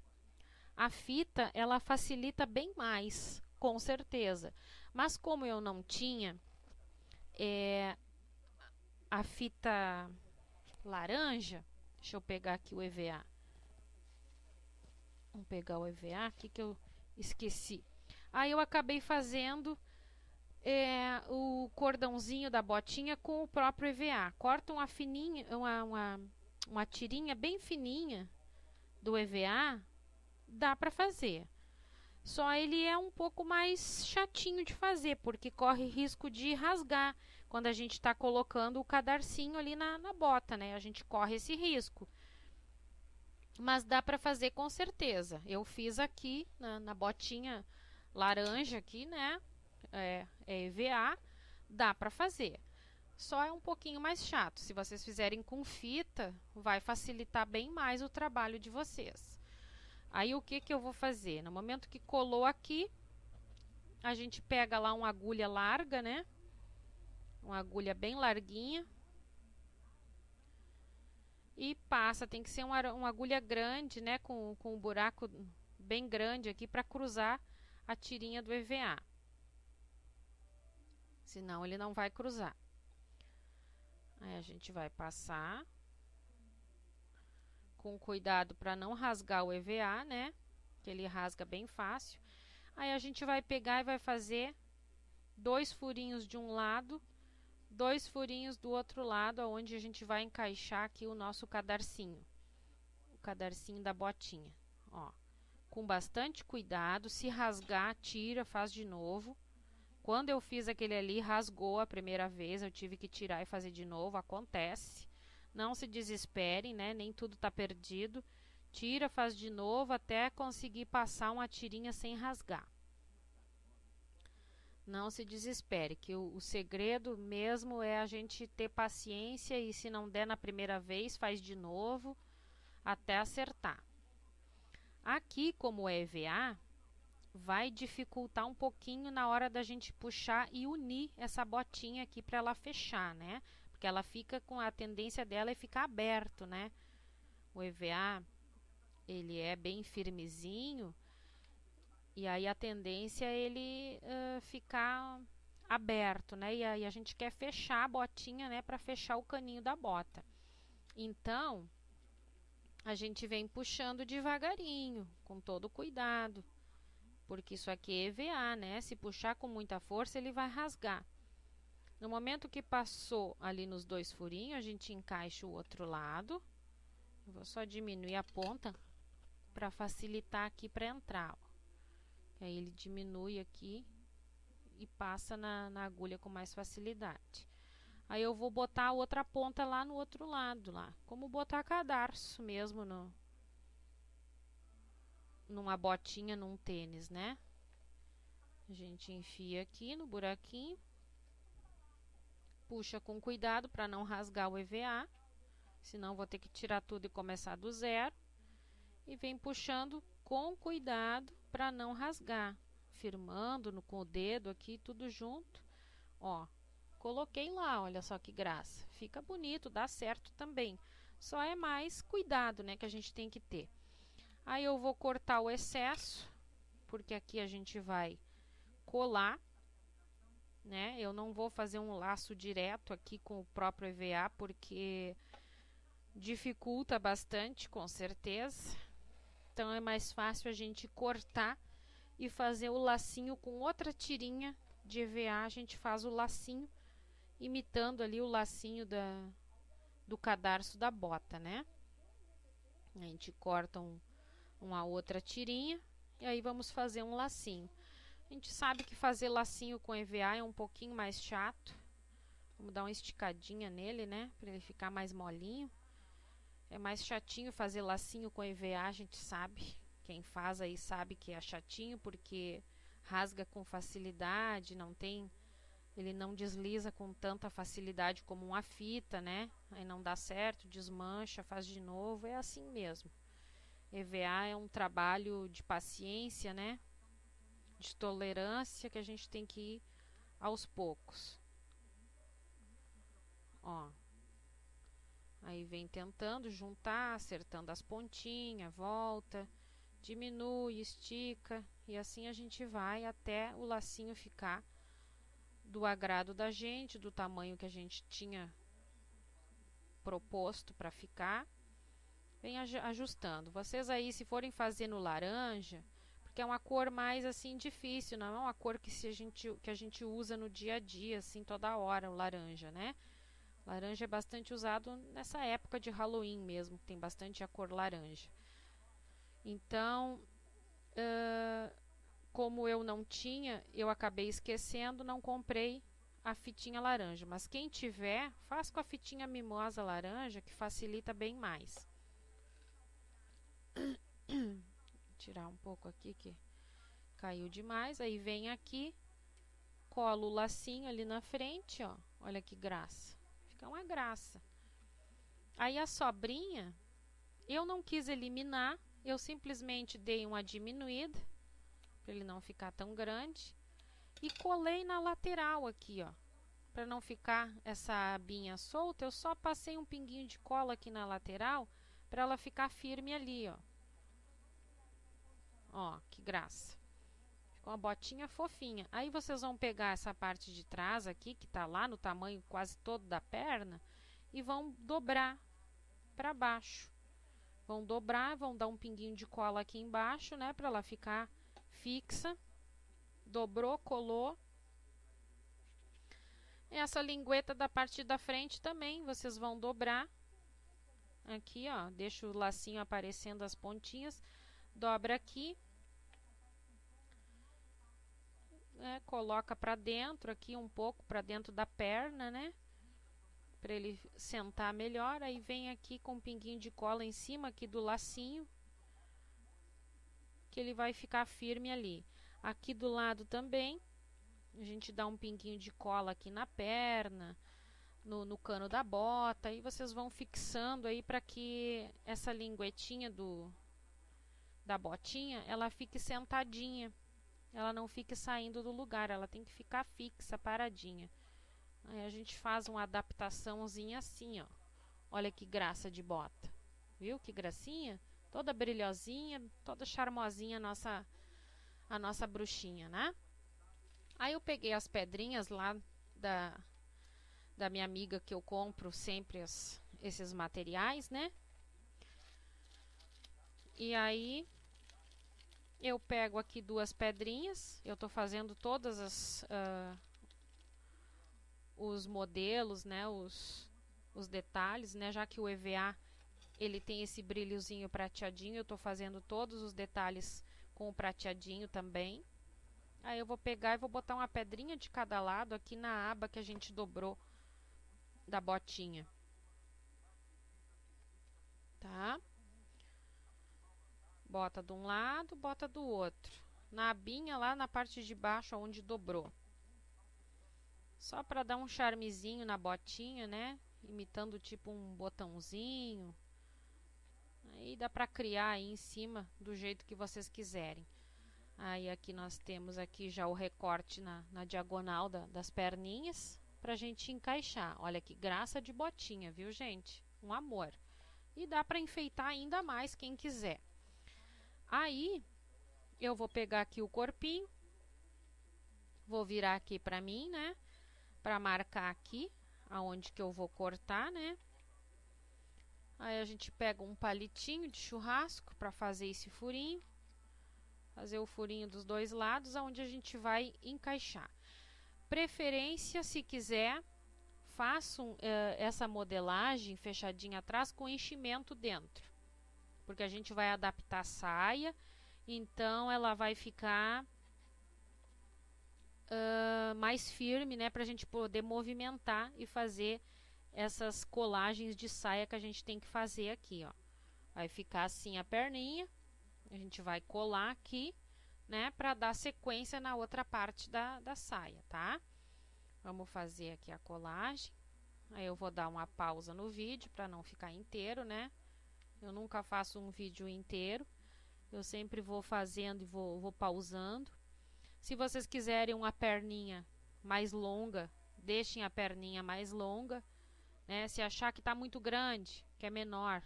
[SPEAKER 1] A fita, ela facilita bem mais, com certeza. Mas como eu não tinha, a fita laranja. Deixa eu pegar aqui o EVA. Vamos pegar o EVA aqui que eu esqueci. Aí eu acabei fazendo o cordãozinho da botinha com o próprio EVA. Corta uma fininha, uma tirinha bem fininha do EVA, dá para fazer. Só ele é um pouco mais chatinho de fazer, porque corre risco de rasgar quando a gente está colocando o cadarcinho ali na bota, né? A gente corre esse risco. Mas dá para fazer com certeza. Eu fiz aqui na botinha laranja aqui, né? É EVA, dá para fazer. Só é um pouquinho mais chato. Se vocês fizerem com fita, vai facilitar bem mais o trabalho de vocês. Aí o que eu vou fazer? No momento que colou aqui, a gente pega lá uma agulha larga, né? Uma agulha bem larguinha. E passa, tem que ser uma agulha grande, né? Com um buraco bem grande aqui para cruzar a tirinha do EVA. Senão ele não vai cruzar. Aí a gente vai passar com cuidado para não rasgar o EVA, né? Que ele rasga bem fácil. Aí a gente vai pegar e vai fazer 2 furinhos de um lado, 2 furinhos do outro lado, onde a gente vai encaixar aqui o nosso cadarcinho. O cadarcinho da botinha, ó. Com bastante cuidado, se rasgar, tira, faz de novo. Quando eu fiz aquele ali, rasgou a primeira vez, eu tive que tirar e fazer de novo, acontece. Não se desesperem, né? Nem tudo tá perdido. Tira, faz de novo até conseguir passar uma tirinha sem rasgar. Não se desespere, que o segredo mesmo é a gente ter paciência e se não der na primeira vez, faz de novo até acertar. Aqui, como é EVA, vai dificultar um pouquinho na hora da gente puxar e unir essa botinha aqui para ela fechar, né? Porque ela fica com a tendência dela é ficar aberto, né? O EVA, ele é bem firmezinho e aí a tendência é ele ficar aberto, né? E aí a gente quer fechar a botinha, né? Para fechar o caninho da bota. Então, a gente vem puxando devagarinho, com todo cuidado. Porque isso aqui é EVA, né? Se puxar com muita força, ele vai rasgar. No momento que passou ali nos 2 furinhos, a gente encaixa o outro lado. Eu vou só diminuir a ponta para facilitar aqui para entrar. Ó. Aí ele diminui aqui e passa na agulha com mais facilidade. Aí eu vou botar a outra ponta lá no outro lado, lá. Como botar cadarço mesmo numa botinha, num tênis, né? A gente enfia aqui no buraquinho. Puxa com cuidado para não rasgar o EVA. Senão vou ter que tirar tudo e começar do zero. E vem puxando com cuidado para não rasgar. Firmando com o dedo aqui, tudo junto. Ó, coloquei lá, olha só que graça. Fica bonito, dá certo também. Só é mais cuidado, né, que a gente tem que ter. Aí eu vou cortar o excesso, porque aqui a gente vai colar, né? Eu não vou fazer um laço direto aqui com o próprio EVA, porque dificulta bastante, com certeza. Então é mais fácil a gente cortar e fazer o lacinho com outra tirinha de EVA. A gente faz o lacinho, imitando ali o lacinho do cadarço da bota, né? A gente corta uma outra tirinha e aí vamos fazer um lacinho. A gente sabe que fazer lacinho com EVA é um pouquinho mais chato. Vamos dar uma esticadinha nele, né? Para ele ficar mais molinho. É mais chatinho fazer lacinho com EVA, a gente sabe. Quem faz aí sabe que é chatinho porque rasga com facilidade, ele não desliza com tanta facilidade como uma fita, né? Aí não dá certo, desmancha, faz de novo, é assim mesmo. EVA é um trabalho de paciência, né? De tolerância que a gente tem que ir aos poucos. Ó. Aí vem tentando juntar, acertando as pontinhas, volta, diminui, estica e assim a gente vai até o lacinho ficar do agrado da gente, do tamanho que a gente tinha proposto para ficar. Vem ajustando. Vocês aí, se forem fazer no laranja, porque é uma cor mais assim difícil, não é uma cor que a gente usa no dia a dia, assim, toda hora, o laranja, né? Laranja é bastante usado nessa época de Halloween mesmo, que tem bastante a cor laranja. Então, como eu não tinha, eu acabei esquecendo, não comprei a fitinha laranja. Mas quem tiver, faz com a fitinha mimosa laranja, que facilita bem mais. Vou tirar um pouco aqui que caiu demais. Aí vem aqui, colo o lacinho ali na frente, ó. Olha que graça. Fica uma graça. Aí a sobrinha, eu não quis eliminar, eu simplesmente dei uma diminuída, para ele não ficar tão grande. E colei na lateral aqui, ó. Para não ficar essa abinha solta, eu só passei um pinguinho de cola aqui na lateral, para ela ficar firme ali, ó. Ó, que graça. Ficou uma botinha fofinha. Aí vocês vão pegar essa parte de trás aqui, que tá lá no tamanho quase todo da perna, e vão dobrar para baixo. Vão dobrar, vão dar um pinguinho de cola aqui embaixo, né, para ela ficar fixa. Dobrou, colou. Essa lingueta da parte da frente também, vocês vão dobrar. Aqui, ó, deixa o lacinho aparecendo as pontinhas. Dobra aqui. Coloca para dentro aqui um pouco, para dentro da perna, né? Para ele sentar melhor. Aí vem aqui com um pinguinho de cola em cima aqui do lacinho, que ele vai ficar firme ali. Aqui do lado também, a gente dá um pinguinho de cola aqui na perna, no cano da bota, e vocês vão fixando aí para que essa linguetinha da botinha, ela fique sentadinha. Ela não fique saindo do lugar, ela tem que ficar fixa, paradinha. Aí a gente faz uma adaptaçãozinha assim, ó. Olha que graça de bota. Viu que gracinha? Toda brilhosinha, toda charmosinha a nossa bruxinha, né? Aí eu peguei as pedrinhas lá da minha amiga, que eu compro sempre esses materiais, né? E aí eu pego aqui 2 pedrinhas. Eu tô fazendo todas os modelos, né? Os detalhes, né? Já que o EVA ele tem esse brilhozinho prateadinho, eu tô fazendo todos os detalhes com o prateadinho também. Aí eu vou pegar e vou botar uma pedrinha de cada lado aqui na aba que a gente dobrou da botinha. Tá? Bota de um lado, bota do outro. Na abinha lá na parte de baixo, onde dobrou. Só para dar um charmezinho na botinha, né? Imitando tipo um botãozinho. Aí dá para criar aí em cima do jeito que vocês quiserem. Aí aqui nós temos aqui já o recorte na diagonal das perninhas pra gente encaixar. Olha que graça de botinha, viu, gente? Um amor. E dá para enfeitar ainda mais quem quiser. Aí eu vou pegar aqui o corpinho, vou virar aqui para mim, né? Para marcar aqui aonde que eu vou cortar, né? Aí a gente pega um palitinho de churrasco para fazer esse furinho. Fazer o furinho dos dois lados, aonde a gente vai encaixar. Preferência, se quiser, façam essa modelagem fechadinha atrás com enchimento dentro. Porque a gente vai adaptar a saia, então ela vai ficar mais firme, né? Pra gente poder movimentar e fazer essas colagens de saia que a gente tem que fazer aqui, ó. Vai ficar assim a perninha. A gente vai colar aqui, né, para dar sequência na outra parte da saia, tá? Vamos fazer aqui a colagem. Aí eu vou dar uma pausa no vídeo para não ficar inteiro, né? Eu nunca faço um vídeo inteiro. Eu sempre vou fazendo e vou pausando. Se vocês quiserem uma perninha mais longa, deixem a perninha mais longa, né? Se achar que tá muito grande, que é menor,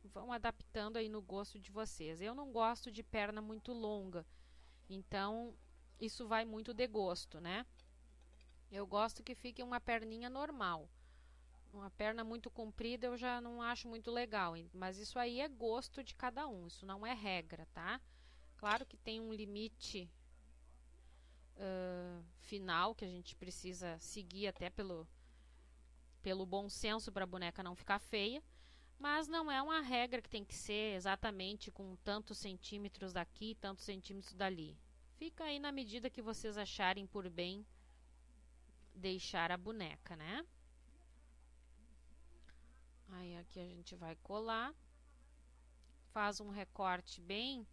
[SPEAKER 1] vão adaptando aí no gosto de vocês. Eu não gosto de perna muito longa, então isso vai muito de gosto, né? Eu gosto que fique uma perninha normal. Uma perna muito comprida eu já não acho muito legal, mas isso aí é gosto de cada um, isso não é regra, tá? Claro que tem um limite final que a gente precisa seguir até pelo bom senso para a boneca não ficar feia, mas não é uma regra que tem que ser exatamente com tantos centímetros daqui, tantos centímetros dali. Fica aí na medida que vocês acharem por bem deixar a boneca, né? Aí aqui a gente vai colar, faz um recorte bem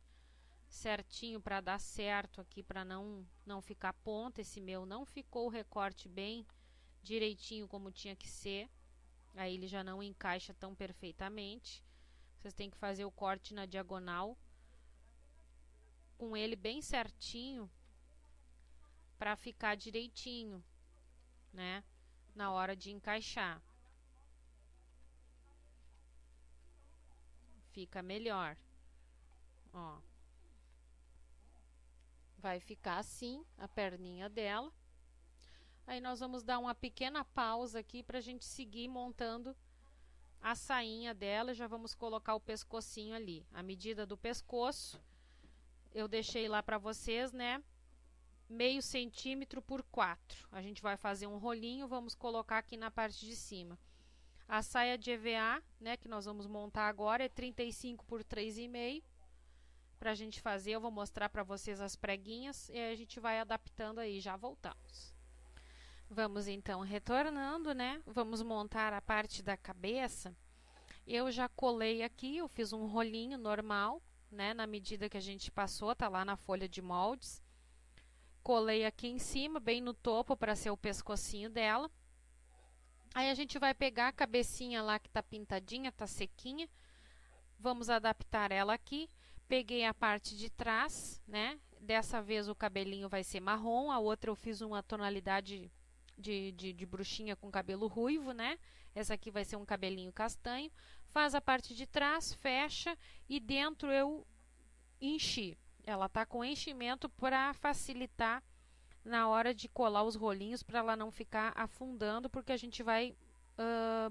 [SPEAKER 1] certinho para dar certo aqui, para não ficar ponta. Esse meu não ficou o recorte bem direitinho como tinha que ser, aí ele já não encaixa tão perfeitamente. Vocês têm que fazer o corte na diagonal com ele bem certinho para ficar direitinho, né, na hora de encaixar. Fica melhor. Ó, vai ficar assim a perninha dela. Aí nós vamos dar uma pequena pausa aqui para a gente seguir montando a sainha dela. Já vamos colocar o pescocinho ali. A medida do pescoço eu deixei lá para vocês, né? Meio centímetro por 4. A gente vai fazer um rolinho, vamos colocar aqui na parte de cima. A saia de EVA, né, que nós vamos montar agora, é 35 por 3,5. Para a gente fazer, eu vou mostrar para vocês as preguinhas e a gente vai adaptando aí, já voltamos. Vamos então retornando, né? Vamos montar a parte da cabeça. Eu já colei aqui, eu fiz um rolinho normal, né? Na medida que a gente passou, tá lá na folha de moldes. Colei aqui em cima, bem no topo, para ser o pescocinho dela. Aí a gente vai pegar a cabecinha lá que tá pintadinha, tá sequinha. Vamos adaptar ela aqui. Peguei a parte de trás, né? Dessa vez o cabelinho vai ser marrom, a outra eu fiz uma tonalidade de bruxinha com cabelo ruivo, né? Essa aqui vai ser um cabelinho castanho. Faz a parte de trás, fecha e dentro eu enchi. Ela tá com enchimento para facilitar na hora de colar os rolinhos, para ela não ficar afundando, porque a gente vai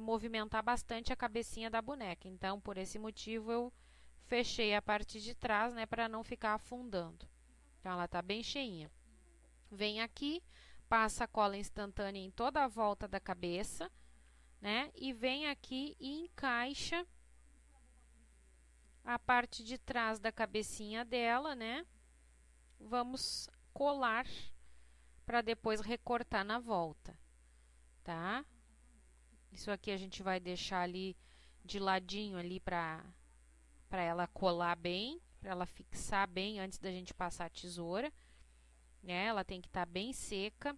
[SPEAKER 1] movimentar bastante a cabecinha da boneca. Então, por esse motivo, eu fechei a parte de trás, né, para não ficar afundando. Então, ela tá bem cheinha. Vem aqui, passa a cola instantânea em toda a volta da cabeça, né? E vem aqui e encaixa a parte de trás da cabecinha dela, né? Vamos colar para depois recortar na volta, tá? Isso aqui a gente vai deixar ali de ladinho ali para ela colar bem, para ela fixar bem antes da gente passar a tesoura, né? Ela tem que estar bem seca,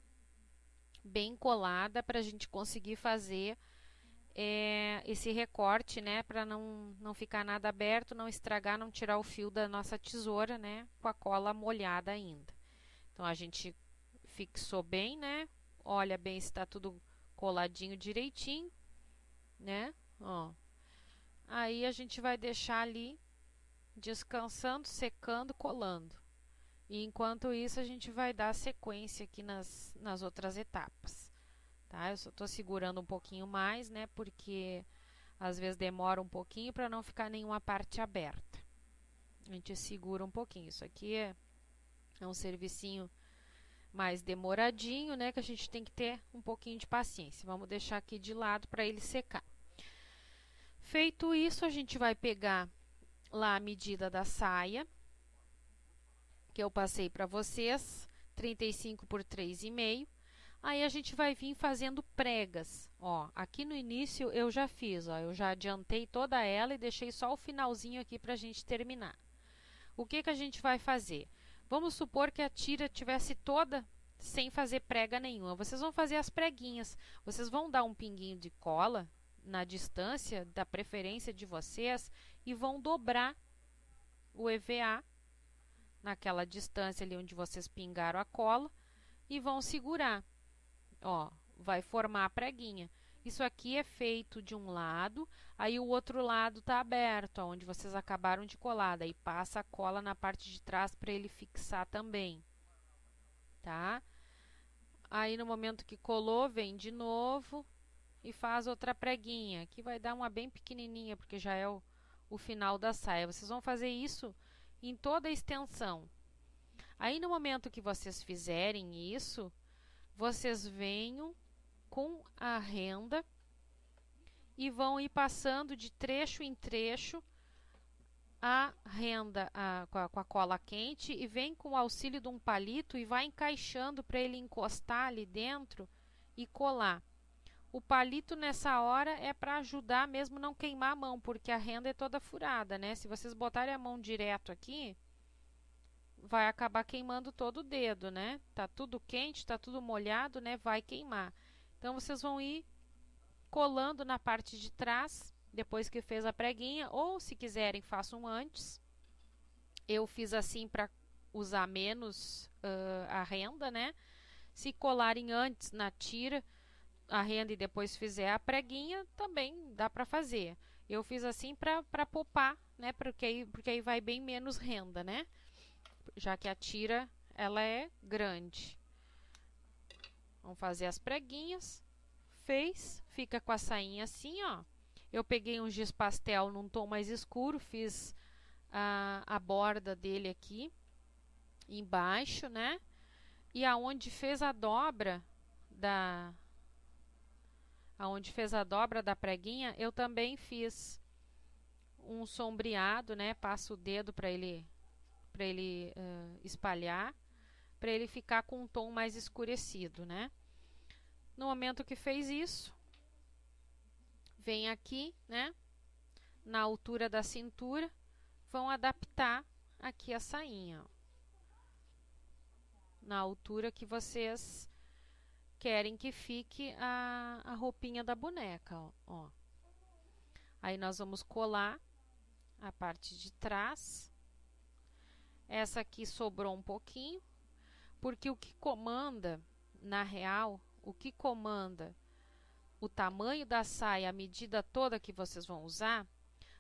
[SPEAKER 1] bem colada para a gente conseguir fazer esse recorte, né? Para não ficar nada aberto, não estragar, não tirar o fio da nossa tesoura, né? Com a cola molhada ainda. Então a gente fixou bem, né? Olha bem se está tudo coladinho direitinho, né? Ó. Aí a gente vai deixar ali descansando, secando, colando. E enquanto isso a gente vai dar sequência aqui nas outras etapas, tá? Eu só tô segurando um pouquinho mais, né? Porque às vezes demora um pouquinho para não ficar nenhuma parte aberta. A gente segura um pouquinho. Isso aqui é um servicinho mais demoradinho, né? Que a gente tem que ter um pouquinho de paciência. Vamos deixar aqui de lado para ele secar. Feito isso, a gente vai pegar lá a medida da saia, que eu passei para vocês, 35 por 3,5. Aí a gente vai vir fazendo pregas. Ó, aqui no início eu já fiz, ó, eu já adiantei toda ela e deixei só o finalzinho aqui para a gente terminar. O que que a gente vai fazer? Vamos supor que a tira tivesse toda sem fazer prega nenhuma. Vocês vão fazer as preguinhas. Vocês vão dar um pinguinho de cola na distância da preferência de vocês e vão dobrar o EVA naquela distância ali onde vocês pingaram a cola e vão segurar. Ó, vai formar a preguinha. Isso aqui é feito de um lado, aí o outro lado tá aberto, onde vocês acabaram de colar. Daí passa a cola na parte de trás para ele fixar também, tá? Aí no momento que colou, vem de novo e faz outra preguinha, que vai dar uma bem pequenininha, porque já é o final da saia. Vocês vão fazer isso em toda a extensão. Aí no momento que vocês fizerem isso, vocês venham com a renda e vão ir passando de trecho em trecho a renda com a cola quente e vem com o auxílio de um palito e vai encaixando para ele encostar ali dentro e colar. O palito nessa hora é para ajudar mesmo não queimar a mão, porque a renda é toda furada, né? Se vocês botarem a mão direto aqui, vai acabar queimando todo o dedo, né? Tá tudo quente, tá tudo molhado, né? Vai queimar. Então vocês vão ir colando na parte de trás, depois que fez a preguinha, ou se quiserem façam antes. Eu fiz assim para usar menos a renda, né? Se colarem antes na tira a renda e depois fizer a preguinha, também dá para fazer. Eu fiz assim para poupar, né? Porque aí vai bem menos renda, né? Já que a tira ela é grande. Vamos fazer as preguinhas. Fez, fica com a sainha assim, ó. Eu peguei um giz pastel num tom mais escuro, fiz a borda dele aqui embaixo, né? E aonde fez a dobra da preguinha, eu também fiz um sombreado, né? Passo o dedo para ele espalhar, para ele ficar com um tom mais escurecido, né? No momento que fez isso, vem aqui, né? Na altura da cintura, vão adaptar aqui a sainha, ó, na altura que vocês querem que fique a roupinha da boneca, ó. Aí nós vamos colar a parte de trás. Essa aqui sobrou um pouquinho, porque o que comanda, na real, o que comanda o tamanho da saia, a medida toda que vocês vão usar,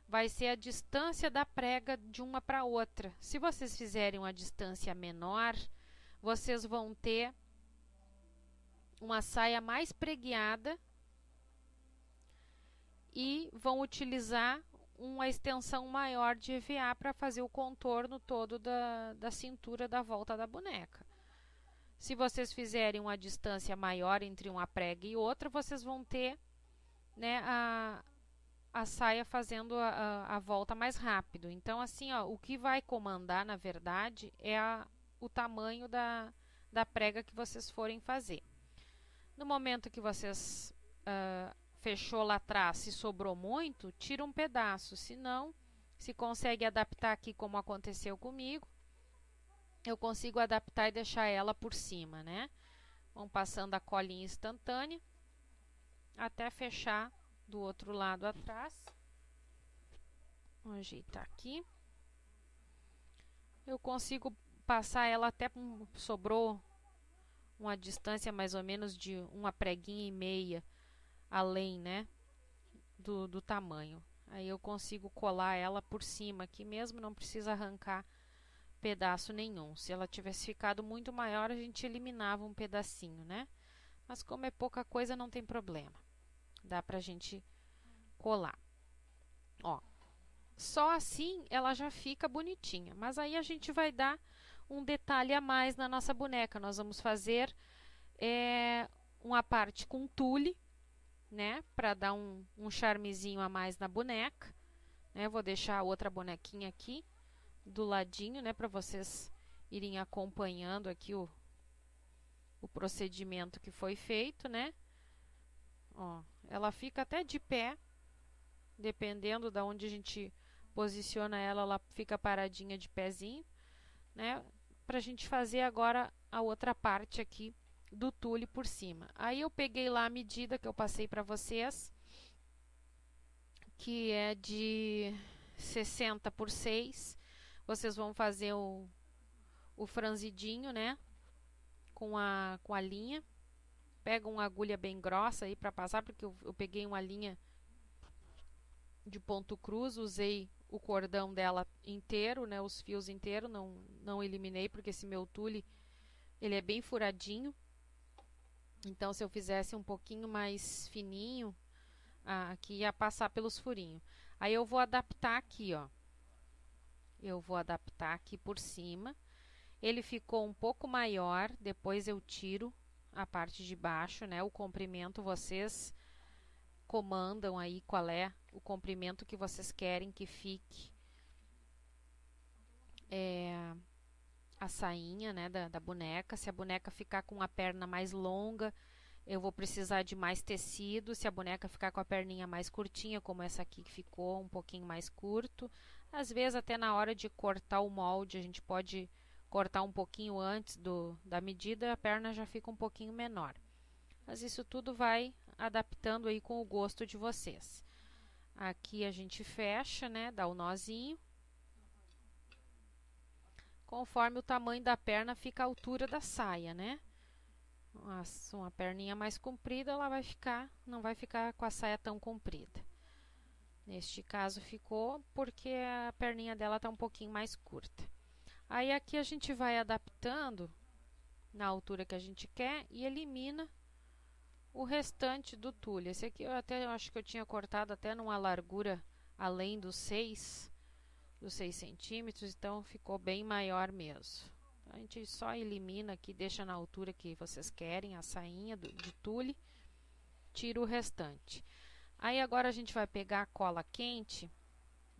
[SPEAKER 1] vai ser a distância da prega de uma para outra. Se vocês fizerem uma distância menor, vocês vão ter uma saia mais pregueada e vão utilizar uma extensão maior de EVA para fazer o contorno todo da cintura da volta da boneca. Se vocês fizerem uma distância maior entre uma prega e outra, vocês vão ter, né, a saia fazendo a volta mais rápido. Então, assim, ó, o que vai comandar, na verdade, é o tamanho da prega que vocês forem fazer. No momento que vocês fechou lá atrás, se sobrou muito, tira um pedaço. Se não, se consegue adaptar aqui como aconteceu comigo, eu consigo adaptar e deixar ela por cima, né? Vamos passando a colinha instantânea até fechar do outro lado atrás. Vou ajeitar aqui. Eu consigo passar ela até sobrou uma distância mais ou menos de uma preguinha e meia além, né, do tamanho. Aí eu consigo colar ela por cima aqui mesmo, não precisa arrancar pedaço nenhum. Se ela tivesse ficado muito maior, a gente eliminava um pedacinho, né? Mas como é pouca coisa, não tem problema. Dá pra gente colar. Ó, só assim ela já fica bonitinha. Mas aí a gente vai dar um detalhe a mais na nossa boneca. Nós vamos fazer uma parte com tule, né? Pra dar um charmezinho a mais na boneca. Né? Vou deixar a outra bonequinha aqui do ladinho, né, para vocês irem acompanhando aqui o procedimento que foi feito, né? Ó, ela fica até de pé, dependendo da onde a gente posiciona ela, ela fica paradinha de pezinho, né? Pra gente fazer agora a outra parte aqui do tule por cima. Aí eu peguei lá a medida que eu passei para vocês, que é de 60 por 6. Vocês vão fazer o franzidinho, né? Com a linha. Pega uma agulha bem grossa aí para passar, porque eu peguei uma linha de ponto cruz, usei o cordão dela inteiro, né? Os fios inteiros, não eliminei, porque esse meu tule, ele é bem furadinho. Então, se eu fizesse um pouquinho mais fininho, aqui ia passar pelos furinhos. Aí eu vou adaptar aqui, ó. Eu vou adaptar aqui por cima. Ele ficou um pouco maior, depois eu tiro a parte de baixo, né? O comprimento vocês comandam aí qual é o comprimento que vocês querem que fique a sainha, né, da boneca. Se a boneca ficar com a perna mais longa, eu vou precisar de mais tecido. Se a boneca ficar com a perninha mais curtinha, como essa aqui que ficou um pouquinho mais curto, às vezes até na hora de cortar o molde, a gente pode cortar um pouquinho antes da medida, a perna já fica um pouquinho menor. Mas isso tudo vai adaptando aí com o gosto de vocês. Aqui a gente fecha, né, dá o nozinho. Conforme o tamanho da perna fica a altura da saia, né? Uma perninha mais comprida, ela vai ficar, não vai ficar com a saia tão comprida. Neste caso ficou porque a perninha dela está um pouquinho mais curta. Aí aqui a gente vai adaptando na altura que a gente quer e elimina o restante do tule. Esse aqui eu acho que eu tinha cortado até numa largura além dos 6 centímetros, então ficou bem maior mesmo. A gente só elimina aqui, deixa na altura que vocês querem a sainha de tule, tira o restante. Aí agora a gente vai pegar a cola quente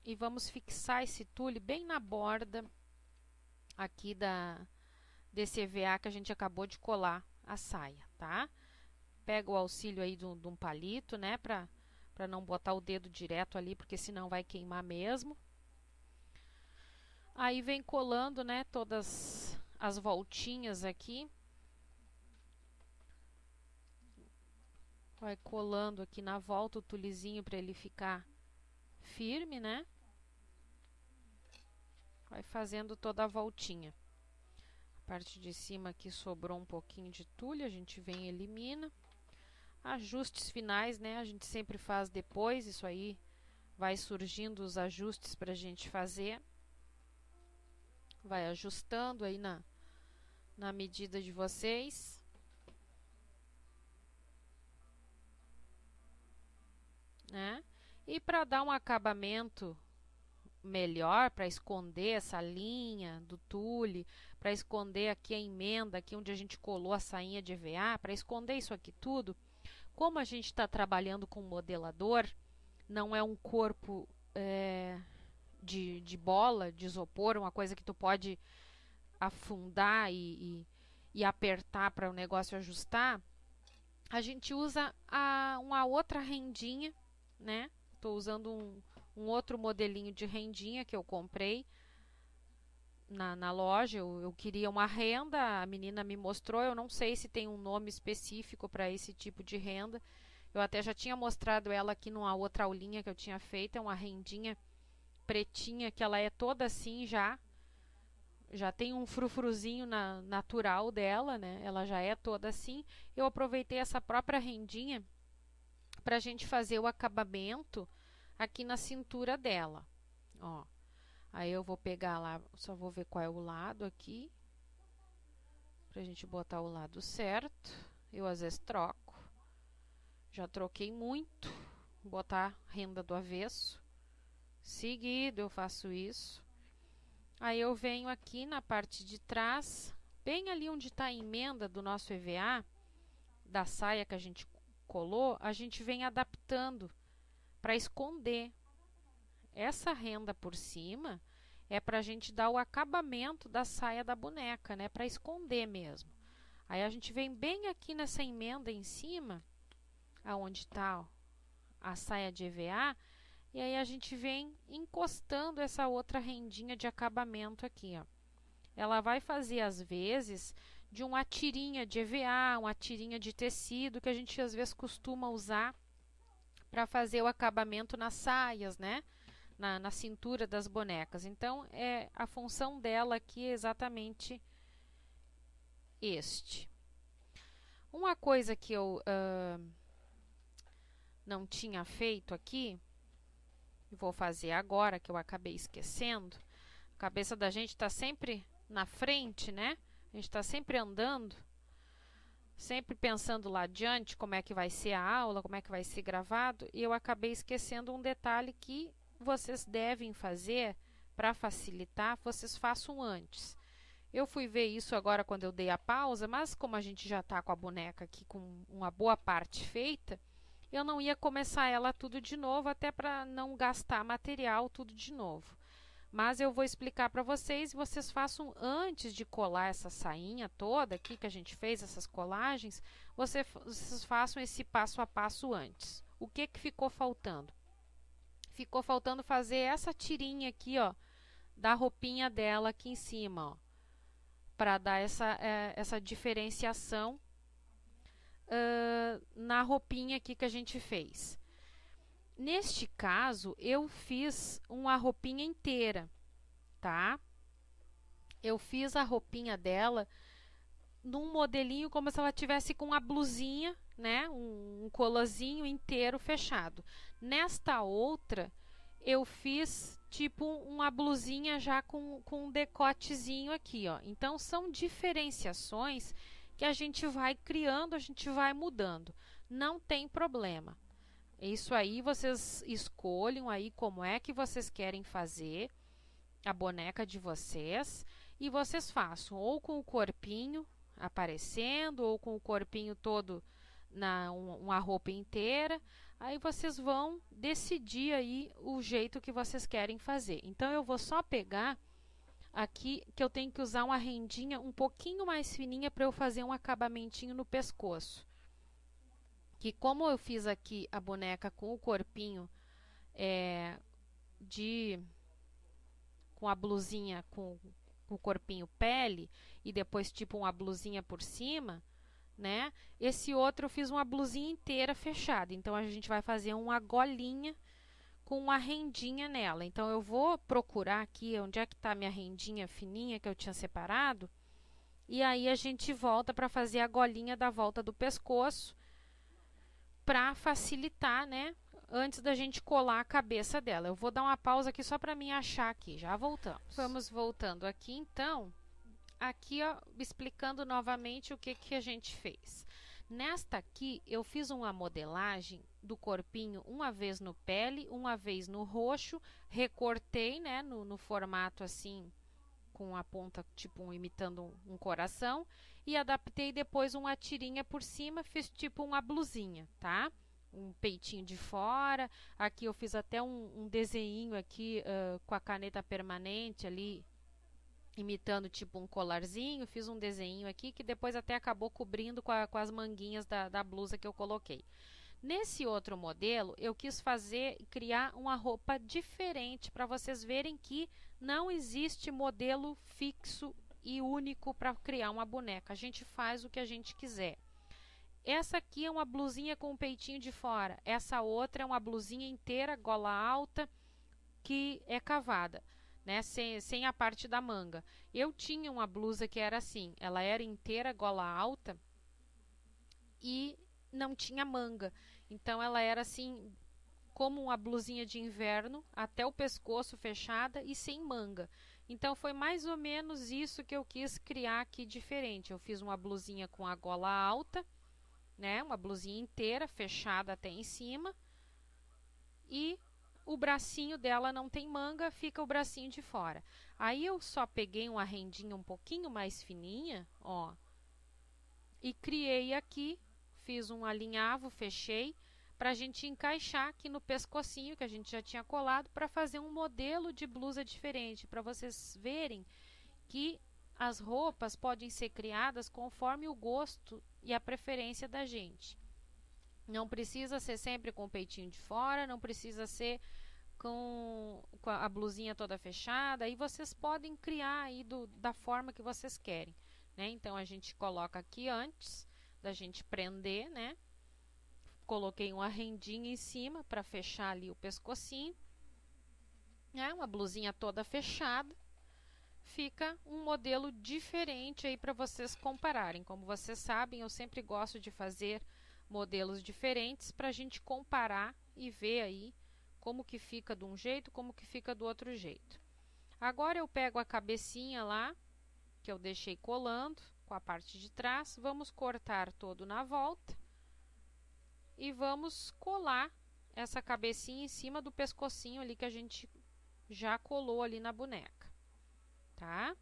[SPEAKER 1] e vamos fixar esse tule bem na borda aqui desse EVA que a gente acabou de colar a saia, tá? Pega o auxílio aí de um palito, né, para não botar o dedo direto ali, porque senão vai queimar mesmo. Aí vem colando, né, todas as voltinhas aqui. Vai colando aqui na volta o tulezinho para ele ficar firme, né? Vai fazendo toda a voltinha. A parte de cima aqui sobrou um pouquinho de tule, a gente vem e elimina. Ajustes finais, né? A gente sempre faz depois, isso aí vai surgindo os ajustes para a gente fazer. Vai ajustando aí na medida de vocês. Né? E para dar um acabamento melhor, para esconder essa linha do tule, para esconder aqui a emenda, aqui onde a gente colou a sainha de EVA, para esconder isso aqui tudo, como a gente está trabalhando com modelador, não é um corpo de bola, de isopor, uma coisa que tu pode afundar e apertar para o negócio ajustar, a gente usa uma outra rendinha, né? Estou usando um outro modelinho de rendinha que eu comprei na loja. Eu queria uma renda, a menina me mostrou, eu não sei se tem um nome específico para esse tipo de renda. Eu até já tinha mostrado ela aqui numa outra aulinha que eu tinha feito, é uma rendinha pretinha que ela é toda assim já tem um frufruzinho natural dela, né? Ela já é toda assim. Eu aproveitei essa própria rendinha para a gente fazer o acabamento aqui na cintura dela, ó. Aí eu vou pegar lá, só vou ver qual é o lado aqui, pra gente botar o lado certo. Eu às vezes troco, já troquei muito, botar renda do avesso, seguido eu faço isso. Aí eu venho aqui na parte de trás, bem ali onde está a emenda do nosso EVA, da saia que a gente colou, a gente vem adaptando para esconder. Essa renda por cima é para a gente dar o acabamento da saia da boneca, né? Para esconder mesmo. Aí a gente vem bem aqui nessa emenda em cima, aonde está a saia de EVA, e aí a gente vem encostando essa outra rendinha de acabamento aqui, ó. Ela vai fazer às vezes de uma tirinha de EVA, uma tirinha de tecido que a gente às vezes costuma usar para fazer o acabamento nas saias, né? Na cintura das bonecas. Então, a função dela aqui é exatamente este. Uma coisa que eu não tinha feito aqui, vou fazer agora, que eu acabei esquecendo. A cabeça da gente está sempre na frente, né? A gente está sempre andando. sempre pensando lá adiante como é que vai ser a aula, como é que vai ser gravado, e eu acabei esquecendo um detalhe que vocês devem fazer para facilitar, vocês façam antes. Eu fui ver isso agora quando eu dei a pausa, mas como a gente já está com a boneca aqui com uma boa parte feita, eu não ia começar ela tudo de novo, até para não gastar material tudo de novo. Mas eu vou explicar para vocês e vocês façam antes de colar essa sainha toda aqui que a gente fez, essas colagens, vocês façam esse passo a passo antes. O que ficou faltando? Ficou faltando fazer essa tirinha aqui, ó, da roupinha dela aqui em cima, ó, para dar essa diferenciação na roupinha aqui que a gente fez. Neste caso, eu fiz uma roupinha inteira, tá? Eu fiz a roupinha dela num modelinho como se ela tivesse com a blusinha, né? Um colazinho inteiro fechado. Nesta outra, eu fiz tipo uma blusinha já com um decotezinho aqui, ó. Então, são diferenciações que a gente vai criando, a gente vai mudando. Não tem problema. Isso aí vocês escolham aí como é que vocês querem fazer a boneca de vocês e vocês façam ou com o corpinho aparecendo ou com o corpinho todo uma roupa inteira. Aí vocês vão decidir aí o jeito que vocês querem fazer. Então eu vou só pegar aqui que eu tenho que usar uma rendinha um pouquinho mais fininha para eu fazer um acabamentinho no pescoço. Que como eu fiz aqui a boneca com o corpinho com a blusinha com o corpinho pele e depois tipo uma blusinha por cima, né? Esse outro eu fiz uma blusinha inteira fechada. Então a gente vai fazer uma golinha com uma rendinha nela. Então eu vou procurar aqui onde é que está minha rendinha fininha que eu tinha separado. E aí a gente volta para fazer a golinha da volta do pescoço para facilitar, né? Antes da gente colar a cabeça dela. Eu vou dar uma pausa aqui só para mim achar aqui. Já voltamos. Vamos voltando aqui, então. Aqui, ó, explicando novamente o que a gente fez. Nesta aqui, eu fiz uma modelagem do corpinho uma vez no pele, uma vez no roxo. Recortei, né? No formato assim, com a ponta tipo imitando um coração. E adaptei depois uma tirinha por cima, fiz tipo uma blusinha, tá? Um peitinho de fora. Aqui eu fiz até um desenho aqui com a caneta permanente ali, imitando tipo um colarzinho. Fiz um desenho aqui que depois até acabou cobrindo com as manguinhas da blusa que eu coloquei. Nesse outro modelo, eu quis criar uma roupa diferente para vocês verem que não existe modelo fixo e único para criar uma boneca. A gente faz o que a gente quiser. Essa aqui é uma blusinha com o peitinho de fora. Essa outra é uma blusinha inteira, gola alta, que é cavada, né? Sem a parte da manga. Eu tinha uma blusa que era assim, ela era inteira, gola alta e não tinha manga. Então ela era assim, como uma blusinha de inverno, até o pescoço fechada e sem manga. Então foi mais ou menos isso que eu quis criar aqui diferente. Eu fiz uma blusinha com a gola alta, né? Uma blusinha inteira, fechada até em cima. E o bracinho dela não tem manga, fica o bracinho de fora. Aí eu só peguei uma rendinha um pouquinho mais fininha, ó, e criei aqui, fiz um alinhavo, fechei, para a gente encaixar aqui no pescocinho que a gente já tinha colado para fazer um modelo de blusa diferente, para vocês verem que as roupas podem ser criadas conforme o gosto e a preferência da gente. Não precisa ser sempre com o peitinho de fora, não precisa ser com a blusinha toda fechada, aí vocês podem criar aí da forma que vocês querem, né? Então a gente coloca aqui antes da gente prender, né? Coloquei uma rendinha em cima para fechar ali o pescocinho, né? Uma blusinha toda fechada. Fica um modelo diferente aí para vocês compararem. Como vocês sabem, eu sempre gosto de fazer modelos diferentes para a gente comparar e ver aí como que fica de um jeito, como que fica do outro jeito. Agora eu pego a cabecinha lá, que eu deixei colando, com a parte de trás, vamos cortar todo na volta e vamos colar essa cabecinha em cima do pescocinho ali que a gente já colou ali na boneca, tá?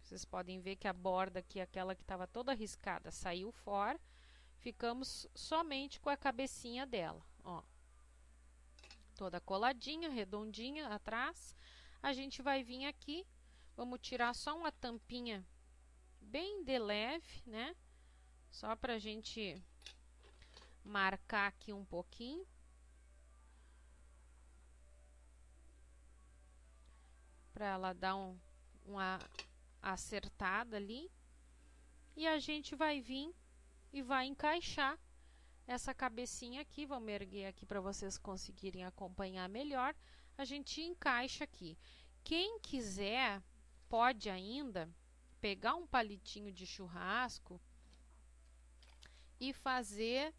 [SPEAKER 1] Vocês podem ver que a borda aqui, aquela que estava toda riscada, saiu fora. Ficamos somente com a cabecinha dela, ó. Toda coladinha, redondinha atrás. A gente vai vir aqui, vamos tirar só uma tampinha bem de leve, né? Só pra gente marcar aqui um pouquinho. Pra ela dar uma acertada ali. E a gente vai vir e vai encaixar essa cabecinha aqui. Vamos erguer aqui para vocês conseguirem acompanhar melhor. A gente encaixa aqui. Quem quiser pode ainda pegar um palitinho de churrasco e fazer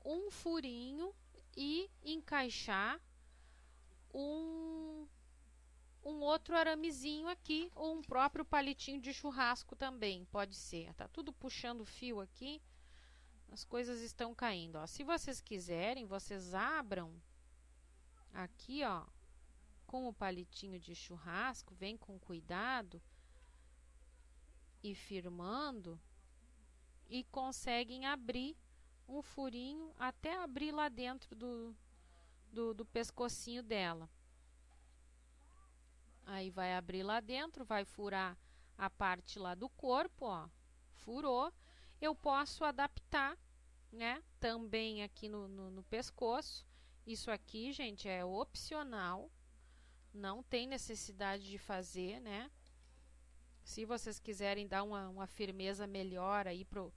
[SPEAKER 1] um furinho e encaixar um outro aramezinho aqui, ou um próprio palitinho de churrasco também, pode ser. Tá tudo puxando fio aqui, as coisas estão caindo, ó. Se vocês quiserem, vocês abram aqui, ó, com o palitinho de churrasco, vem com cuidado e firmando, e conseguem abrir um furinho até abrir lá dentro do pescocinho dela. Aí vai abrir lá dentro, vai furar a parte lá do corpo, ó, furou. Eu posso adaptar, né, também aqui no pescoço. Isso aqui, gente, é opcional, não tem necessidade de fazer, né? Se vocês quiserem dar uma firmeza melhor aí pro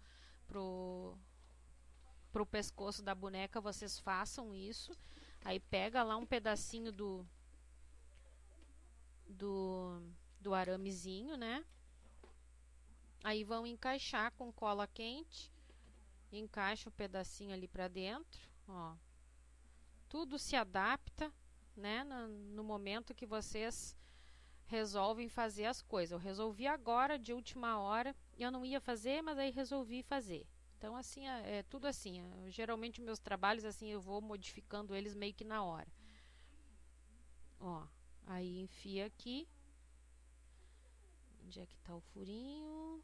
[SPEAKER 1] pescoço da boneca, vocês façam isso. Aí pega lá um pedacinho do aramezinho, né? Aí vão encaixar com cola quente, encaixa o pedacinho ali para dentro, ó. Tudo se adapta, né? No momento que vocês resolvem fazer as coisas. Eu resolvi agora, de última hora, eu não ia fazer, mas aí resolvi fazer. Então, assim, é tudo assim. Geralmente, meus trabalhos, assim, eu vou modificando eles meio que na hora. Ó. Aí enfia aqui. Onde é que tá o furinho?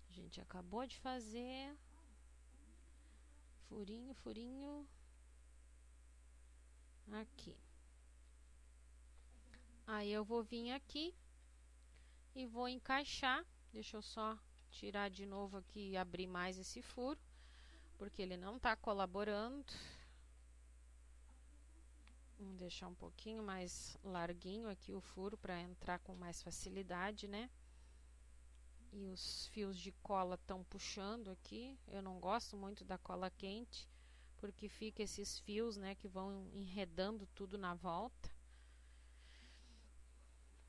[SPEAKER 1] A gente acabou de fazer. Furinho, furinho. Aqui. Aí eu vou vir aqui e vou encaixar. Deixa eu só tirar de novo aqui e abrir mais esse furo, porque ele não tá colaborando. Vamos deixar um pouquinho mais larguinho aqui o furo para entrar com mais facilidade, né? E os fios de cola estão puxando aqui. Eu não gosto muito da cola quente, porque fica esses fios, né, que vão enredando tudo na volta.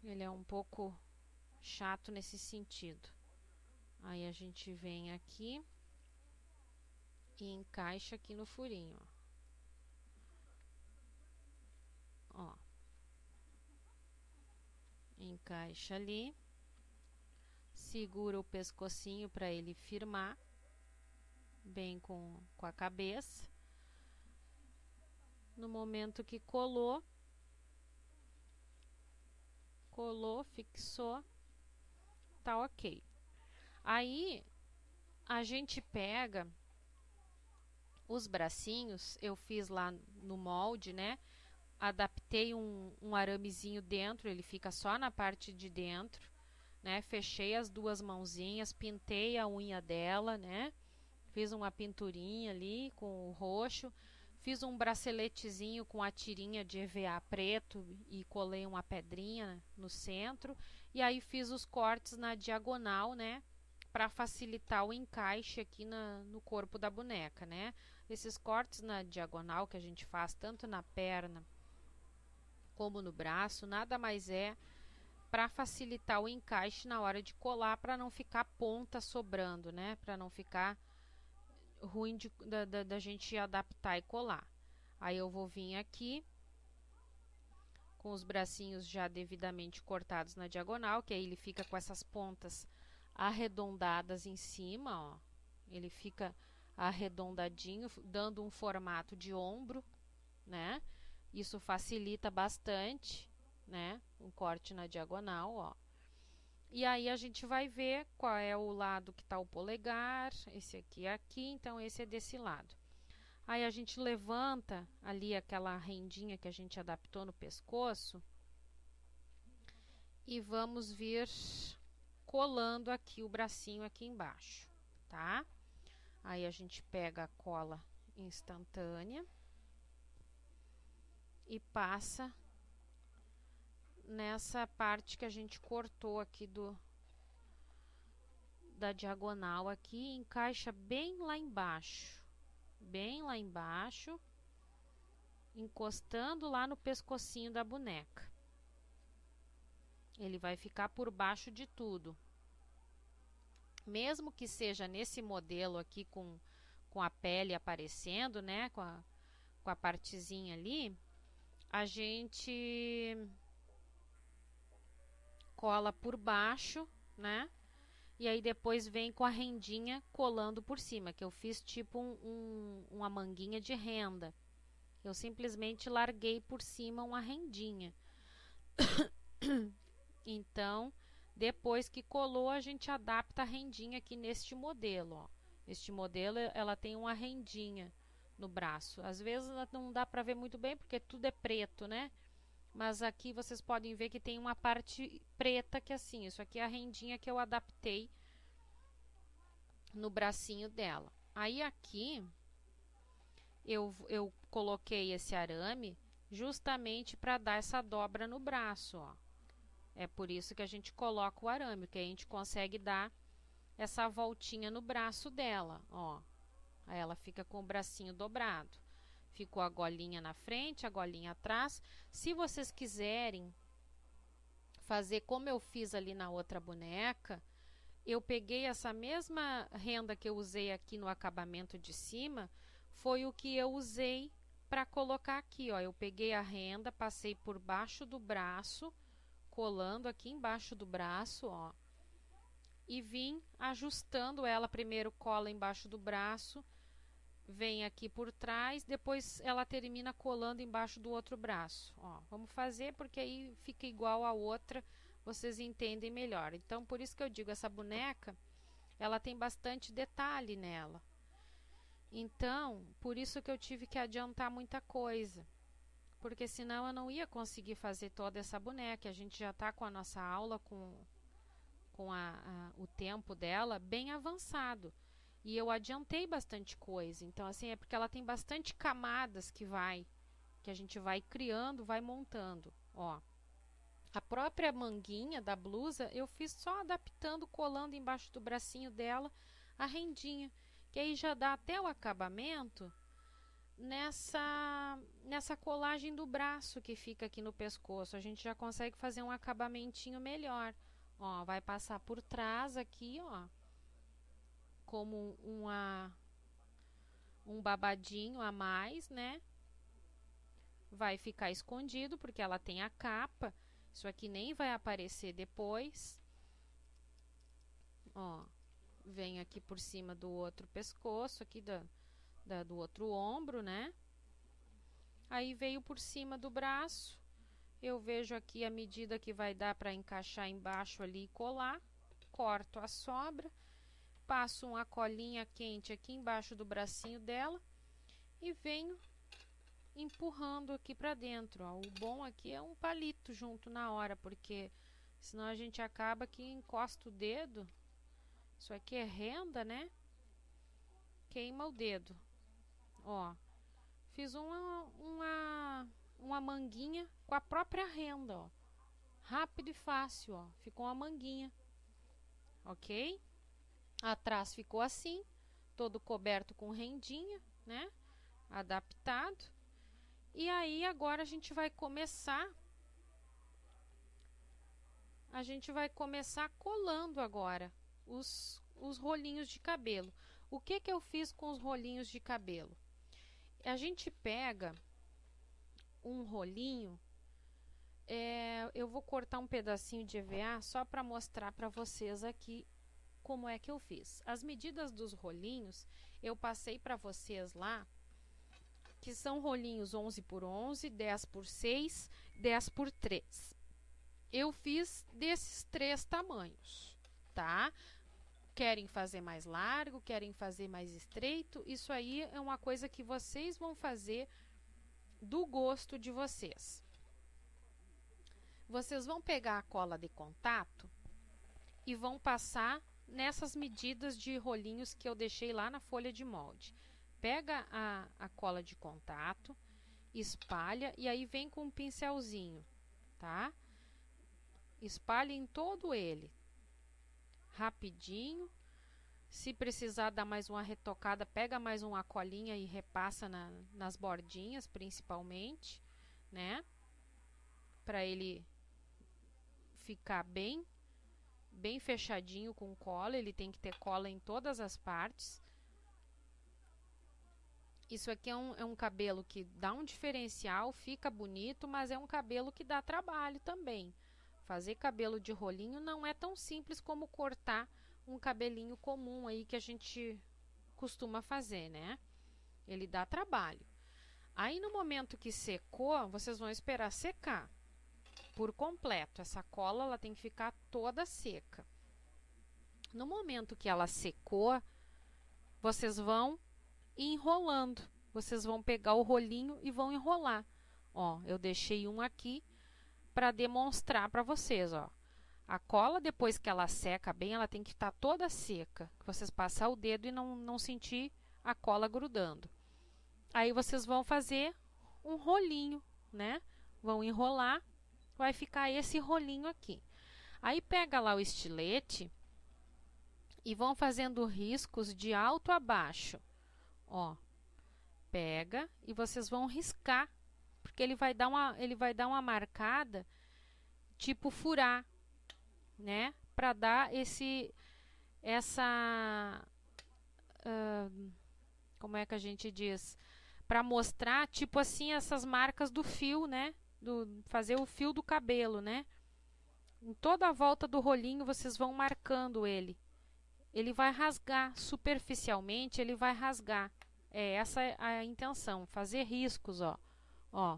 [SPEAKER 1] Ele é um pouco chato nesse sentido. Aí a gente vem aqui e encaixa aqui no furinho, ó. Encaixa ali, segura o pescocinho para ele firmar bem com a cabeça. No momento que colou, fixou, tá ok. Aí a gente pega os bracinhos, eu fiz lá no molde, né? Adaptei um aramezinho dentro, ele fica só na parte de dentro, né? Fechei as duas mãozinhas, pintei a unha dela, né? Fiz uma pinturinha ali com o roxo, fiz um braceletezinho com a tirinha de EVA preto e colei uma pedrinha no centro, e aí fiz os cortes na diagonal, né? Para facilitar o encaixe aqui no corpo da boneca, né? Esses cortes na diagonal que a gente faz tanto na perna como no braço, nada mais é para facilitar o encaixe na hora de colar, para não ficar ponta sobrando, né? Para não ficar ruim da gente adaptar e colar. Aí eu vou vir aqui com os bracinhos já devidamente cortados na diagonal, que aí ele fica com essas pontas arredondadas em cima, ó. Ele fica arredondadinho, dando um formato de ombro, né? Isso facilita bastante, né? Um corte na diagonal, ó. E aí a gente vai ver qual é o lado que tá o polegar, esse aqui é aqui, então esse é desse lado. Aí a gente levanta ali aquela rendinha que a gente adaptou no pescoço e vamos vir colando aqui o bracinho aqui embaixo, tá? Aí a gente pega a cola instantânea e passa nessa parte que a gente cortou aqui da diagonal aqui, encaixa bem lá embaixo, encostando lá no pescocinho da boneca. Ele vai ficar por baixo de tudo. Mesmo que seja nesse modelo aqui com a pele aparecendo, né, com a partezinha ali, a gente cola por baixo, né? E aí depois vem com a rendinha colando por cima, que eu fiz tipo uma manguinha de renda. Eu simplesmente larguei por cima uma rendinha. Então, depois que colou, a gente adapta a rendinha aqui neste modelo, ó. Este modelo, ela tem uma rendinha no braço. Às vezes não dá para ver muito bem, porque tudo é preto, né? Mas aqui vocês podem ver que tem uma parte preta que é assim, isso aqui é a rendinha que eu adaptei no bracinho dela. Aí aqui eu coloquei esse arame justamente para dar essa dobra no braço, ó. É por isso que a gente coloca o arame, que a gente consegue dar essa voltinha no braço dela, ó. Aí ela fica com o bracinho dobrado. Ficou a golinha na frente, a golinha atrás. Se vocês quiserem fazer como eu fiz ali na outra boneca, eu peguei essa mesma renda que eu usei aqui no acabamento de cima, foi o que eu usei para colocar aqui, ó. Eu peguei a renda, passei por baixo do braço, colando aqui embaixo do braço, ó, e vim ajustando ela. Primeiro cola embaixo do braço, vem aqui por trás, depois ela termina colando embaixo do outro braço, ó. Vamos fazer porque aí fica igual a outra, vocês entendem melhor. Então, por isso que eu digo, essa boneca, ela tem bastante detalhe nela. Então, por isso que eu tive que adiantar muita coisa, porque senão eu não ia conseguir fazer toda essa boneca. A gente já está com a nossa aula, com o tempo dela bem avançado. E eu adiantei bastante coisa. Então, assim, é porque ela tem bastante camadas que a gente vai criando, vai montando. Ó, a própria manguinha da blusa, eu fiz só adaptando, colando embaixo do bracinho dela a rendinha. Que aí já dá até o acabamento nessa colagem do braço que fica aqui no pescoço. A gente já consegue fazer um acabamentinho melhor. Ó, vai passar por trás aqui, ó, como um babadinho a mais, né? Vai ficar escondido porque ela tem a capa. Isso aqui nem vai aparecer depois. Ó, vem aqui por cima do outro pescoço, aqui do outro ombro, né? Aí veio por cima do braço. Eu vejo aqui a medida que vai dar para encaixar embaixo ali e colar. Corto a sobra. Passo uma colinha quente aqui embaixo do bracinho dela e venho empurrando aqui para dentro, ó. O bom aqui é um palito junto na hora, porque senão a gente acaba que encosta o dedo. Isso aqui é renda, né? Queima o dedo. Ó, fiz uma manguinha com a própria renda, ó. Rápido e fácil, ó. Ficou uma manguinha, ok? Atrás ficou assim, todo coberto com rendinha, né? Adaptado. E aí agora a gente vai começar colando agora os rolinhos de cabelo. O que eu fiz com os rolinhos de cabelo? A gente pega um rolinho, eu vou cortar um pedacinho de EVA só para mostrar para vocês aqui como é que eu fiz. As medidas dos rolinhos, eu passei para vocês lá, que são rolinhos 11 por 11, 10 por 6, 10 por 3. Eu fiz desses 3 tamanhos, tá? Querem fazer mais largo, querem fazer mais estreito, isso aí é uma coisa que vocês vão fazer do gosto de vocês. Vocês vão pegar a cola de contato e vão passar nessas medidas de rolinhos que eu deixei lá na folha de molde. Pega a cola de contato, espalha e aí vem com um pincelzinho, tá? Espalha em todo ele, rapidinho. Se precisar dar mais uma retocada, pega mais uma colinha e repassa nas bordinhas, principalmente, né? Para ele ficar bem fechadinho com cola. Ele tem que ter cola em todas as partes. Isso aqui é um cabelo que dá um diferencial, fica bonito, mas é um cabelo que dá trabalho também. Fazer cabelo de rolinho não é tão simples como cortar um cabelinho comum aí que a gente costuma fazer, né? Ele dá trabalho. Aí no momento que secou, vocês vão esperar secar por completo. Essa cola ela tem que ficar toda seca. No momento que ela secou, vocês vão enrolando. Vocês vão pegar o rolinho e vão enrolar. Ó, eu deixei um aqui para demonstrar para vocês, ó. A cola, depois que ela seca bem, ela tem que estar toda seca. Vocês passar o dedo e não sentir a cola grudando. Aí vocês vão fazer um rolinho, né? Vão enrolar, vai ficar esse rolinho aqui. Aí pega lá o estilete e vão fazendo riscos de alto a baixo. Ó, pega e vocês vão riscar, porque ele vai dar uma marcada, tipo furar, né? Para dar como é que a gente diz? Para mostrar, tipo assim, essas marcas do fio, né? Fazer o fio do cabelo, né? Em toda a volta do rolinho, vocês vão marcando ele. Ele vai rasgar, superficialmente, ele vai rasgar. Essa é a intenção, fazer riscos, ó. Ó,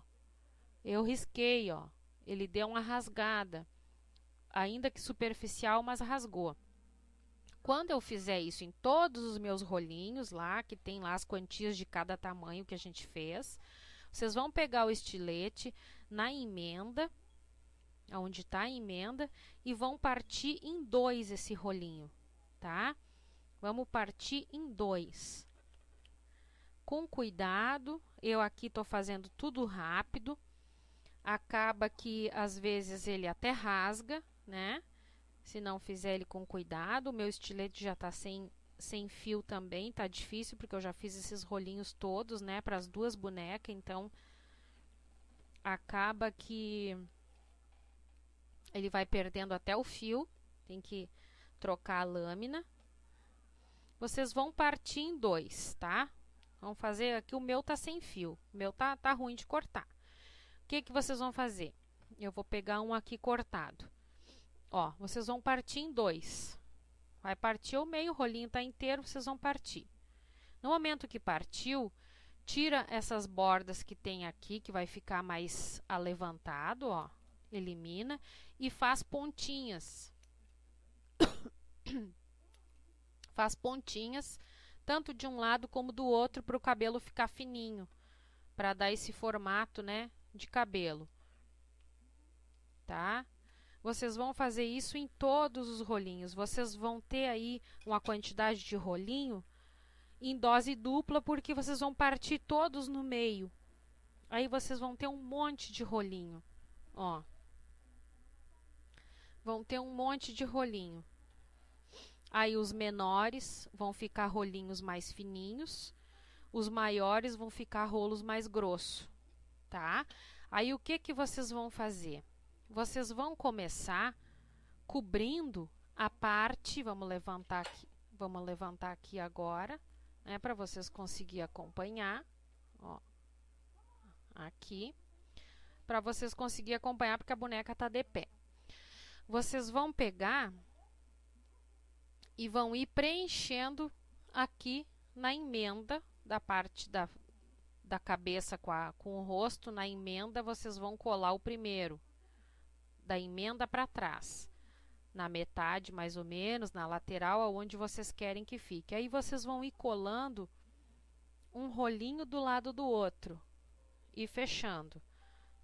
[SPEAKER 1] eu risquei, ó. Ele deu uma rasgada. Ainda que superficial, mas rasgou. Quando eu fizer isso em todos os meus rolinhos lá, que tem lá as quantias de cada tamanho que a gente fez, vocês vão pegar o estilete na emenda, onde está a emenda, e vão partir em 2 esse rolinho, tá? Vamos partir em 2. Com cuidado, eu aqui estou fazendo tudo rápido, acaba que às vezes ele até rasga, né? Se não fizer ele com cuidado. O meu estilete já está sem fio também, tá difícil, porque eu já fiz esses rolinhos todos, né, para as 2 bonecas, então acaba que ele vai perdendo até o fio, tem que trocar a lâmina. Vocês vão partir em 2, tá? Vamos fazer aqui, o meu tá sem fio, o meu tá ruim de cortar. O que vocês vão fazer? Eu vou pegar um aqui cortado. Ó, vocês vão partir em 2. Vai partir o meio, o rolinho tá inteiro, vocês vão partir. No momento que partiu, tira essas bordas que tem aqui, que vai ficar mais alevantado, ó. Elimina e faz pontinhas. Faz pontinhas, tanto de um lado como do outro, para o cabelo ficar fininho. Para dar esse formato, né, de cabelo. Tá? Vocês vão fazer isso em todos os rolinhos. Vocês vão ter aí uma quantidade de rolinho em dose dupla, porque vocês vão partir todos no meio. Aí vocês vão ter um monte de rolinho. Ó. Vão ter um monte de rolinho. Aí os menores vão ficar rolinhos mais fininhos. Os maiores vão ficar rolos mais grossos. Tá? Aí o que vocês vão fazer? Vocês vão começar cobrindo a parte, vamos levantar aqui agora, né, para vocês conseguirem acompanhar, ó, aqui, para vocês conseguirem acompanhar, porque a boneca tá de pé. Vocês vão pegar e vão ir preenchendo aqui na emenda da parte da cabeça com o rosto. Na emenda vocês vão colar o primeiro, da emenda para trás, na metade mais ou menos, na lateral, aonde vocês querem que fique. Aí vocês vão ir colando um rolinho do lado do outro e fechando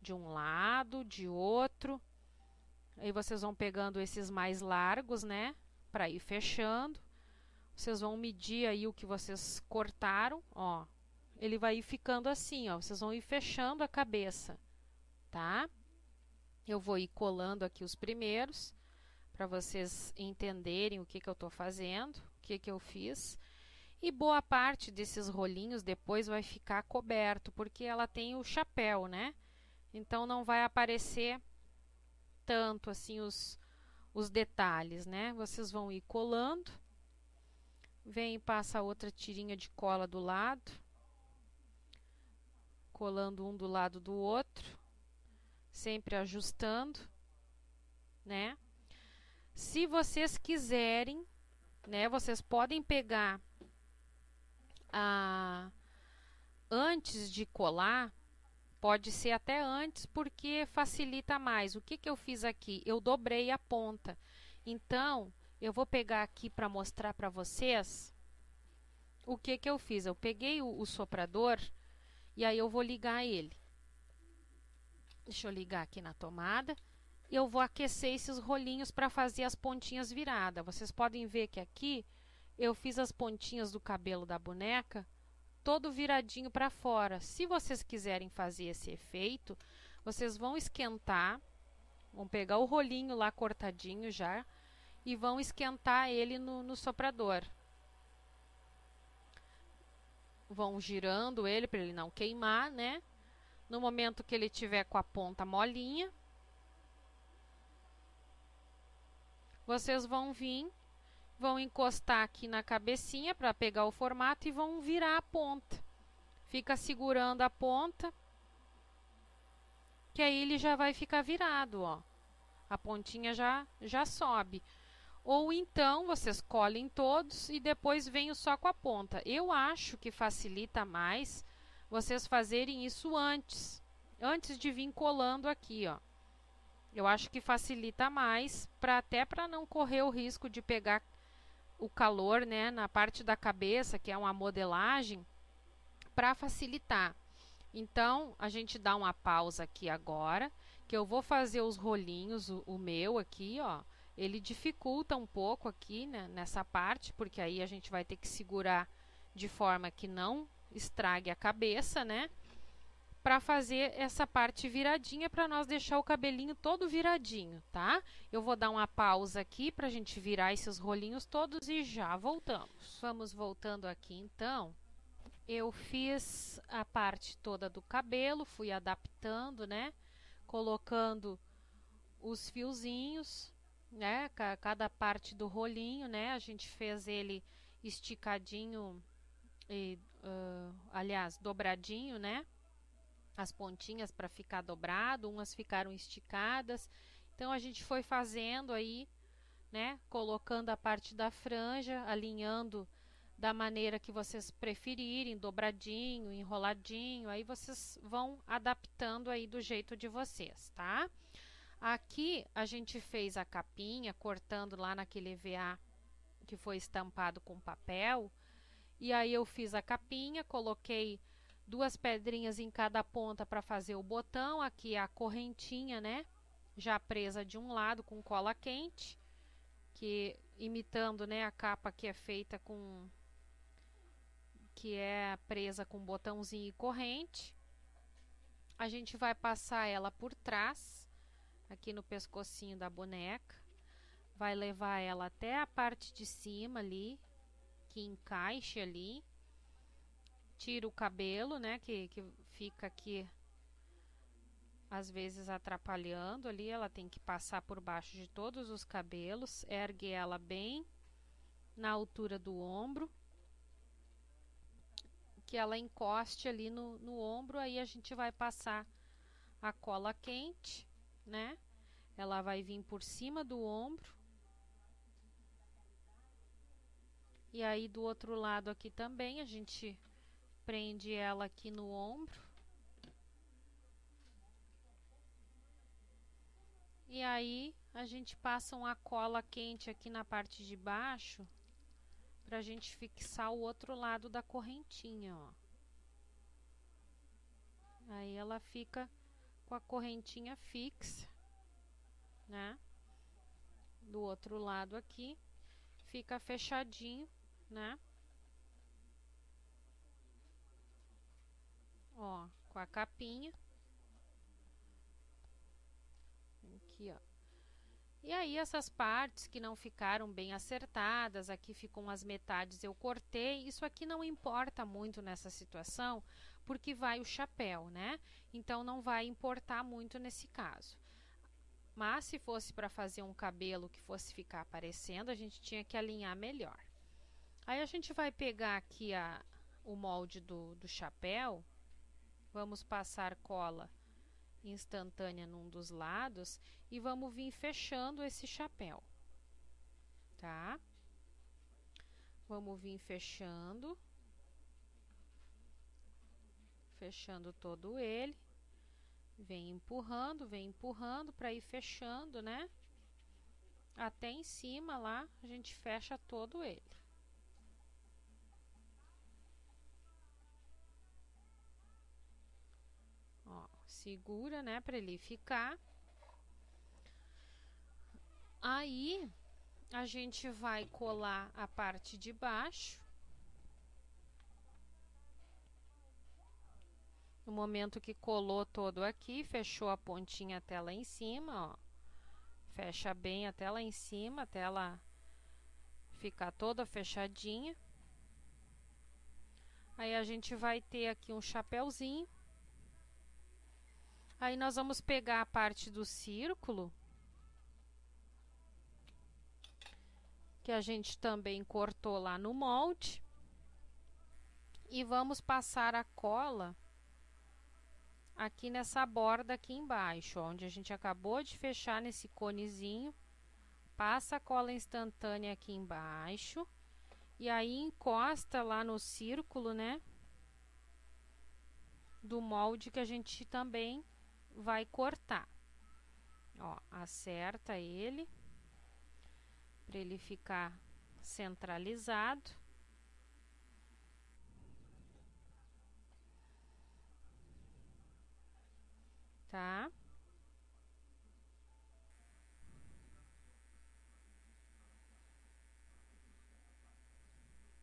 [SPEAKER 1] de um lado, de outro. Aí vocês vão pegando esses mais largos, né, para ir fechando. Vocês vão medir aí o que vocês cortaram, ó. Ele vai ir ficando assim, ó. Vocês vão ir fechando a cabeça, tá? Eu vou ir colando aqui os primeiros, para vocês entenderem o que eu tô fazendo, o que eu fiz. E boa parte desses rolinhos depois vai ficar coberto, porque ela tem o chapéu, né? Então não vai aparecer tanto assim os detalhes, né? Vocês vão ir colando. Vem e passa outra tirinha de cola do lado, colando um do lado do outro, sempre ajustando, né? Se vocês quiserem, né, vocês podem pegar antes de colar, pode ser até antes, porque facilita mais. O que eu fiz aqui? Eu dobrei a ponta. Então, eu vou pegar aqui para mostrar para vocês o que eu fiz. Eu peguei o soprador e aí eu vou ligar ele. Deixa eu ligar aqui na tomada. E eu vou aquecer esses rolinhos para fazer as pontinhas viradas. Vocês podem ver que aqui eu fiz as pontinhas do cabelo da boneca todo viradinho para fora. Se vocês quiserem fazer esse efeito, vocês vão esquentar, vão pegar o rolinho lá cortadinho já e vão esquentar ele no soprador. Vão girando ele para ele não queimar, né? No momento que ele tiver com a ponta molinha, vocês vão vir, vão encostar aqui na cabecinha para pegar o formato e vão virar a ponta. Fica segurando a ponta, que aí ele já vai ficar virado, ó. A pontinha já sobe. Ou então vocês colhem todos e depois venham só com a ponta. Eu acho que facilita mais vocês fazerem isso antes de vir colando aqui, ó. Eu acho que facilita mais, até para não correr o risco de pegar o calor, né, na parte da cabeça, que é uma modelagem, para facilitar. Então, a gente dá uma pausa aqui agora, que eu vou fazer os rolinhos, o meu aqui, ó. Ele dificulta um pouco aqui, né, nessa parte, porque aí a gente vai ter que segurar de forma que não estrague a cabeça, né? Para fazer essa parte viradinha, para nós deixar o cabelinho todo viradinho, tá? Eu vou dar uma pausa aqui para a gente virar esses rolinhos todos e já voltamos. Vamos voltando aqui então. Eu fiz a parte toda do cabelo, fui adaptando, né? Colocando os fiozinhos, né? Cada parte do rolinho, né? A gente fez ele esticadinho e, aliás, dobradinho, né? As pontinhas para ficar dobrado, umas ficaram esticadas. Então a gente foi fazendo aí, né? Colocando a parte da franja, alinhando da maneira que vocês preferirem, dobradinho, enroladinho, aí vocês vão adaptando aí do jeito de vocês, tá? Aqui a gente fez a capinha, cortando lá naquele EVA que foi estampado com papel, e aí eu fiz a capinha, coloquei 2 pedrinhas em cada ponta para fazer o botão, aqui a correntinha, né? Já presa de um lado com cola quente, que imitando, né, a capa que é feita com... que é presa com botãozinho e corrente. A gente vai passar ela por trás, aqui no pescocinho da boneca. Vai levar ela até a parte de cima ali, que encaixe ali. Tira o cabelo, né, que fica aqui, às vezes atrapalhando ali. Ela tem que passar por baixo de todos os cabelos. Ergue ela bem na altura do ombro, que ela encoste ali no ombro. Aí a gente vai passar a cola quente, né? Ela vai vir por cima do ombro. E aí do outro lado aqui também a gente prende ela aqui no ombro. E aí a gente passa uma cola quente aqui na parte de baixo pra gente fixar o outro lado da correntinha, ó. Aí ela fica com a correntinha fixa, né? Do outro lado aqui fica fechadinho, né? Ó, com a capinha. Aqui, ó. E aí essas partes que não ficaram bem acertadas, aqui ficam as metades eu cortei, isso aqui não importa muito nessa situação, porque vai o chapéu, né? Então não vai importar muito nesse caso. Mas se fosse para fazer um cabelo que fosse ficar aparecendo, a gente tinha que alinhar melhor. Aí a gente vai pegar aqui o molde do chapéu, vamos passar cola instantânea num dos lados e vamos vir fechando esse chapéu, tá? Vamos vir fechando todo ele, vem empurrando para ir fechando, né? Até em cima lá a gente fecha todo ele. Ó, segura, né, para ele ficar. Aí a gente vai colar a parte de baixo. No momento que colou todo aqui, fechou a pontinha até lá em cima, ó. Fecha bem até lá em cima, até ela ficar toda fechadinha. Aí a gente vai ter aqui um chapéuzinho. Aí nós vamos pegar a parte do círculo, que a gente também cortou lá no molde, e vamos passar a cola aqui nessa borda aqui embaixo, onde a gente acabou de fechar nesse conezinho. Passa a cola instantânea aqui embaixo e aí encosta lá no círculo, né, do molde que a gente também vai cortar. Ó, acerta ele para ele ficar centralizado. Tá?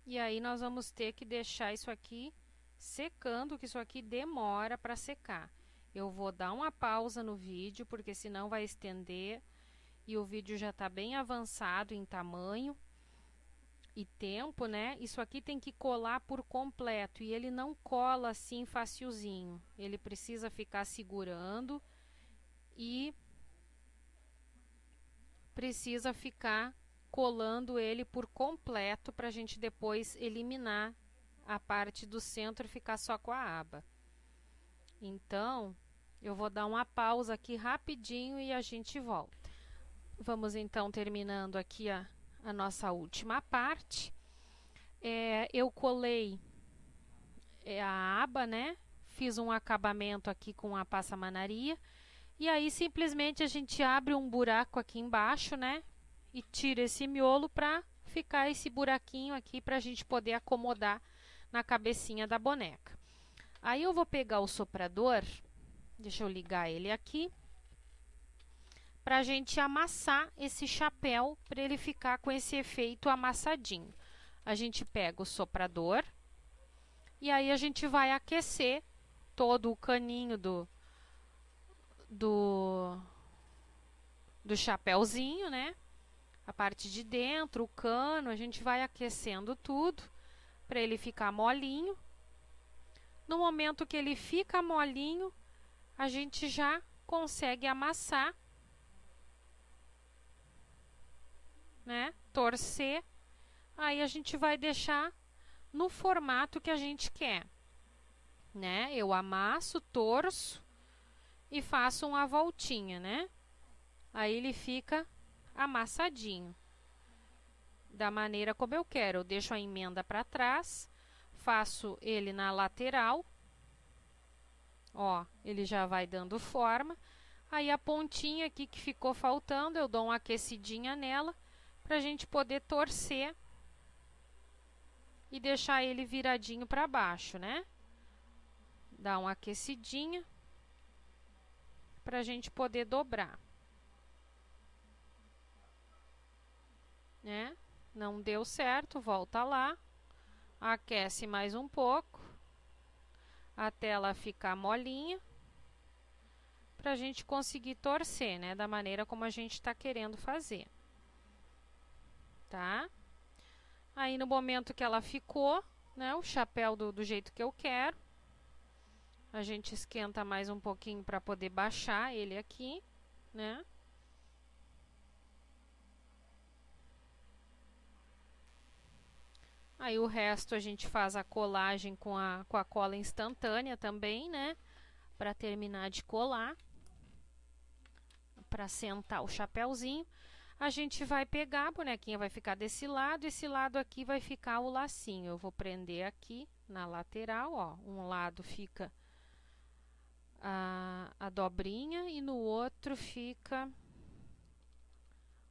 [SPEAKER 1] E aí nós vamos ter que deixar isso aqui secando, que isso aqui demora para secar. Eu vou dar uma pausa no vídeo, porque senão vai estender e o vídeo já está bem avançado em tamanho e tempo, né? Isso aqui tem que colar por completo e ele não cola assim facilzinho. Ele precisa ficar segurando e precisa ficar colando ele por completo para a gente depois eliminar a parte do centro e ficar só com a aba. Então, eu vou dar uma pausa aqui rapidinho e a gente volta. Vamos então terminando aqui a nossa última parte. Eu colei a aba, né? Fiz um acabamento aqui com a passamanaria. E aí, simplesmente, a gente abre um buraco aqui embaixo, né? E tira esse miolo para ficar esse buraquinho aqui para a gente poder acomodar na cabecinha da boneca. Aí eu vou pegar o soprador, deixa eu ligar ele aqui, para a gente amassar esse chapéu para ele ficar com esse efeito amassadinho. A gente pega o soprador e aí a gente vai aquecer todo o caninho do chapéuzinho, né? A parte de dentro, o cano, a gente vai aquecendo tudo para ele ficar molinho. No momento que ele fica molinho, a gente já consegue amassar, né? Torcer. Aí a gente vai deixar no formato que a gente quer, né? Eu amasso, torço e faço uma voltinha, né? Aí ele fica amassadinho. da maneira como eu quero. Eu deixo a emenda para trás, faço ele na lateral, ó, ele já vai dando forma. Aí a pontinha aqui que ficou faltando, eu dou uma aquecidinha nela, para a gente poder torcer e deixar ele viradinho para baixo, né? Dá uma aquecidinha para a gente poder dobrar, né? Não deu certo, volta lá, aquece mais um pouco, até ela ficar molinha, para a gente conseguir torcer, né? Da maneira como a gente está querendo fazer, tá? Aí no momento que ela ficou, né? O chapéu do jeito que eu quero, a gente esquenta mais um pouquinho para poder baixar ele aqui, né? Aí o resto a gente faz a colagem com a cola instantânea também, né? Para terminar de colar, para sentar o chapéuzinho. A gente vai pegar, a bonequinha vai ficar desse lado, esse lado aqui vai ficar o lacinho. Eu vou prender aqui na lateral, ó. Um lado fica a dobrinha e no outro fica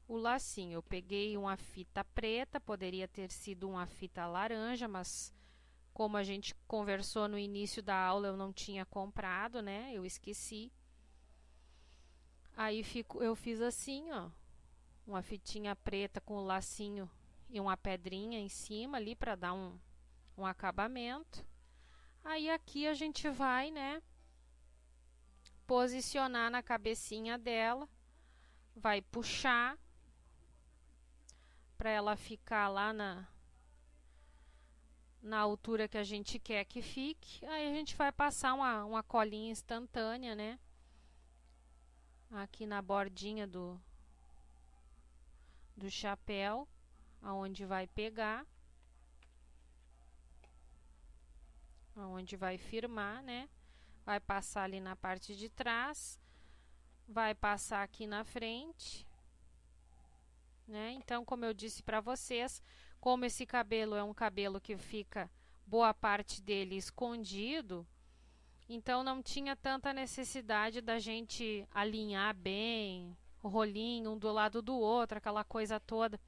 [SPEAKER 1] o lacinho. Eu peguei uma fita preta, poderia ter sido uma fita laranja, mas como a gente conversou no início da aula, eu não tinha comprado, né? Eu esqueci. Aí eu fiz assim, ó, uma fitinha preta com o lacinho e uma pedrinha em cima ali para dar um acabamento. Aí aqui a gente vai, né, posicionar na cabecinha dela, vai puxar para ela ficar lá na altura que a gente quer que fique. Aí a gente vai passar uma colinha instantânea, né, aqui na bordinha do chapéu, aonde vai pegar, aonde vai firmar, né? Vai passar ali na parte de trás, vai passar aqui na frente, né? Então, como eu disse para vocês, como esse cabelo é um cabelo que fica boa parte dele escondido, então não tinha tanta necessidade da gente alinhar bem o rolinho um do lado do outro, aquela coisa toda,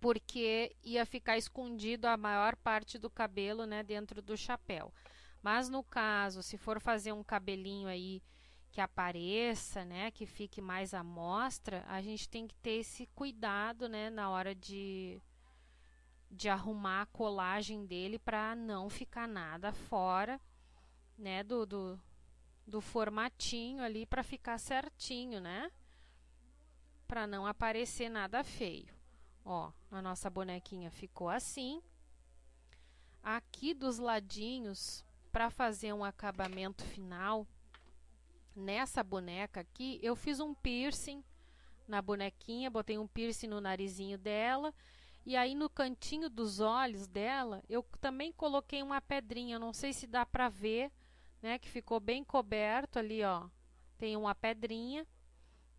[SPEAKER 1] porque ia ficar escondido a maior parte do cabelo, né, dentro do chapéu. Mas no caso, se for fazer um cabelinho aí que apareça, né, que fique mais à mostra, a gente tem que ter esse cuidado, né, na hora de arrumar a colagem dele para não ficar nada fora, né, do formatinho ali, para ficar certinho, né, para não aparecer nada feio. Ó, a nossa bonequinha ficou assim. Aqui dos ladinhos, para fazer um acabamento final, nessa boneca aqui, eu fiz um piercing na bonequinha, botei um piercing no narizinho dela, e aí no cantinho dos olhos dela, eu também coloquei uma pedrinha, não sei se dá para ver, né, que ficou bem coberto ali, ó, tem uma pedrinha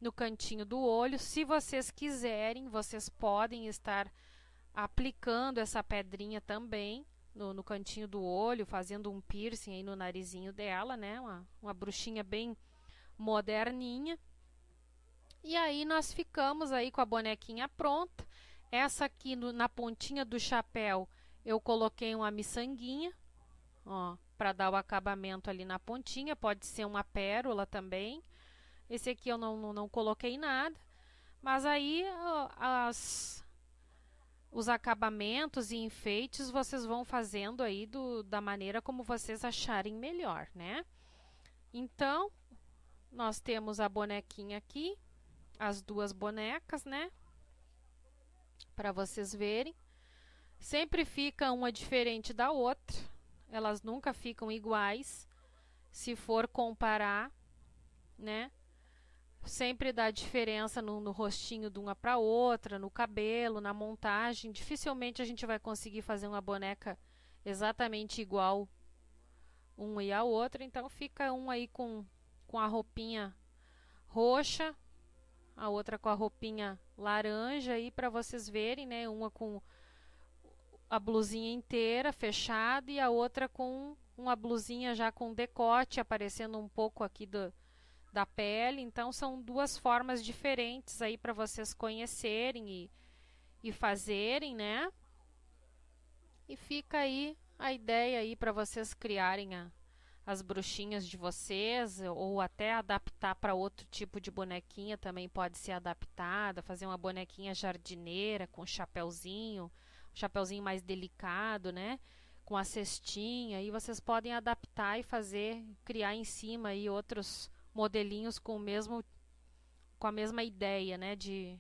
[SPEAKER 1] no cantinho do olho. Se vocês quiserem, vocês podem estar aplicando essa pedrinha também no cantinho do olho, fazendo um piercing aí no narizinho dela, né? Uma bruxinha bem moderninha. E aí nós ficamos aí com a bonequinha pronta. Essa aqui na pontinha do chapéu eu coloquei uma miçanguinha, ó, para dar o acabamento ali na pontinha. Pode ser uma pérola também. Esse aqui eu não coloquei nada, mas aí os acabamentos e enfeites vocês vão fazendo aí da maneira como vocês acharem melhor, né? Então, nós temos a bonequinha aqui, as duas bonecas, né? Para vocês verem. Sempre fica uma diferente da outra, elas nunca ficam iguais, se for comparar, né? Sempre dá diferença no rostinho de uma para outra, no cabelo, na montagem. Dificilmente a gente vai conseguir fazer uma boneca exatamente igual uma e a outra. Então fica um aí com a roupinha roxa, a outra com a roupinha laranja aí para vocês verem, né? Uma com a blusinha inteira fechada e a outra com uma blusinha já com decote aparecendo um pouco aqui da pele. Então são duas formas diferentes aí para vocês conhecerem e fazerem, né? E fica aí a ideia aí para vocês criarem as bruxinhas de vocês, ou até adaptar para outro tipo de bonequinha também pode ser adaptada, fazer uma bonequinha jardineira com um chapeuzinho mais delicado, né? Com a cestinha, e vocês podem adaptar e fazer, criar em cima aí outros modelinhos com a mesma ideia, né, de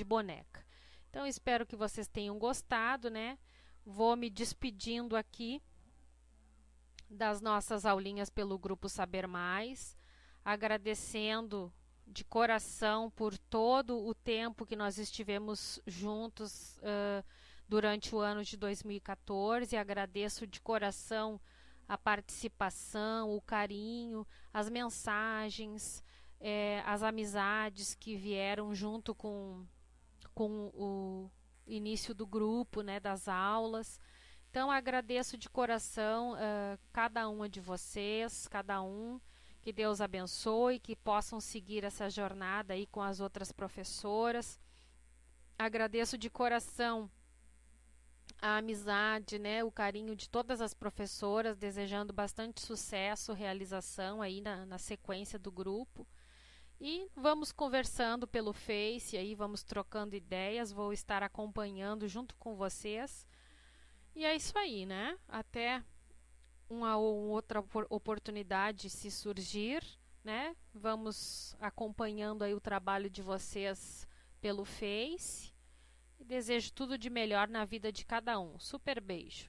[SPEAKER 1] boneca. Então espero que vocês tenham gostado, né? Vou me despedindo aqui das nossas aulinhas pelo Grupo Saber Mais, agradecendo de coração por todo o tempo que nós estivemos juntos durante o ano de 2014. Agradeço de coração a participação, o carinho, as mensagens, as amizades que vieram junto com o início do grupo, né, das aulas. Então agradeço de coração cada uma de vocês, cada um, que Deus abençoe, que possam seguir essa jornada aí com as outras professoras. Agradeço de coração a amizade, né, o carinho de todas as professoras, desejando bastante sucesso, realização aí na sequência do grupo. E vamos conversando pelo Face, aí vamos trocando ideias, vou estar acompanhando junto com vocês. E é isso aí, né? Até uma ou outra oportunidade se surgir, né? Vamos acompanhando aí o trabalho de vocês pelo Face. E desejo tudo de melhor na vida de cada um. Super beijo!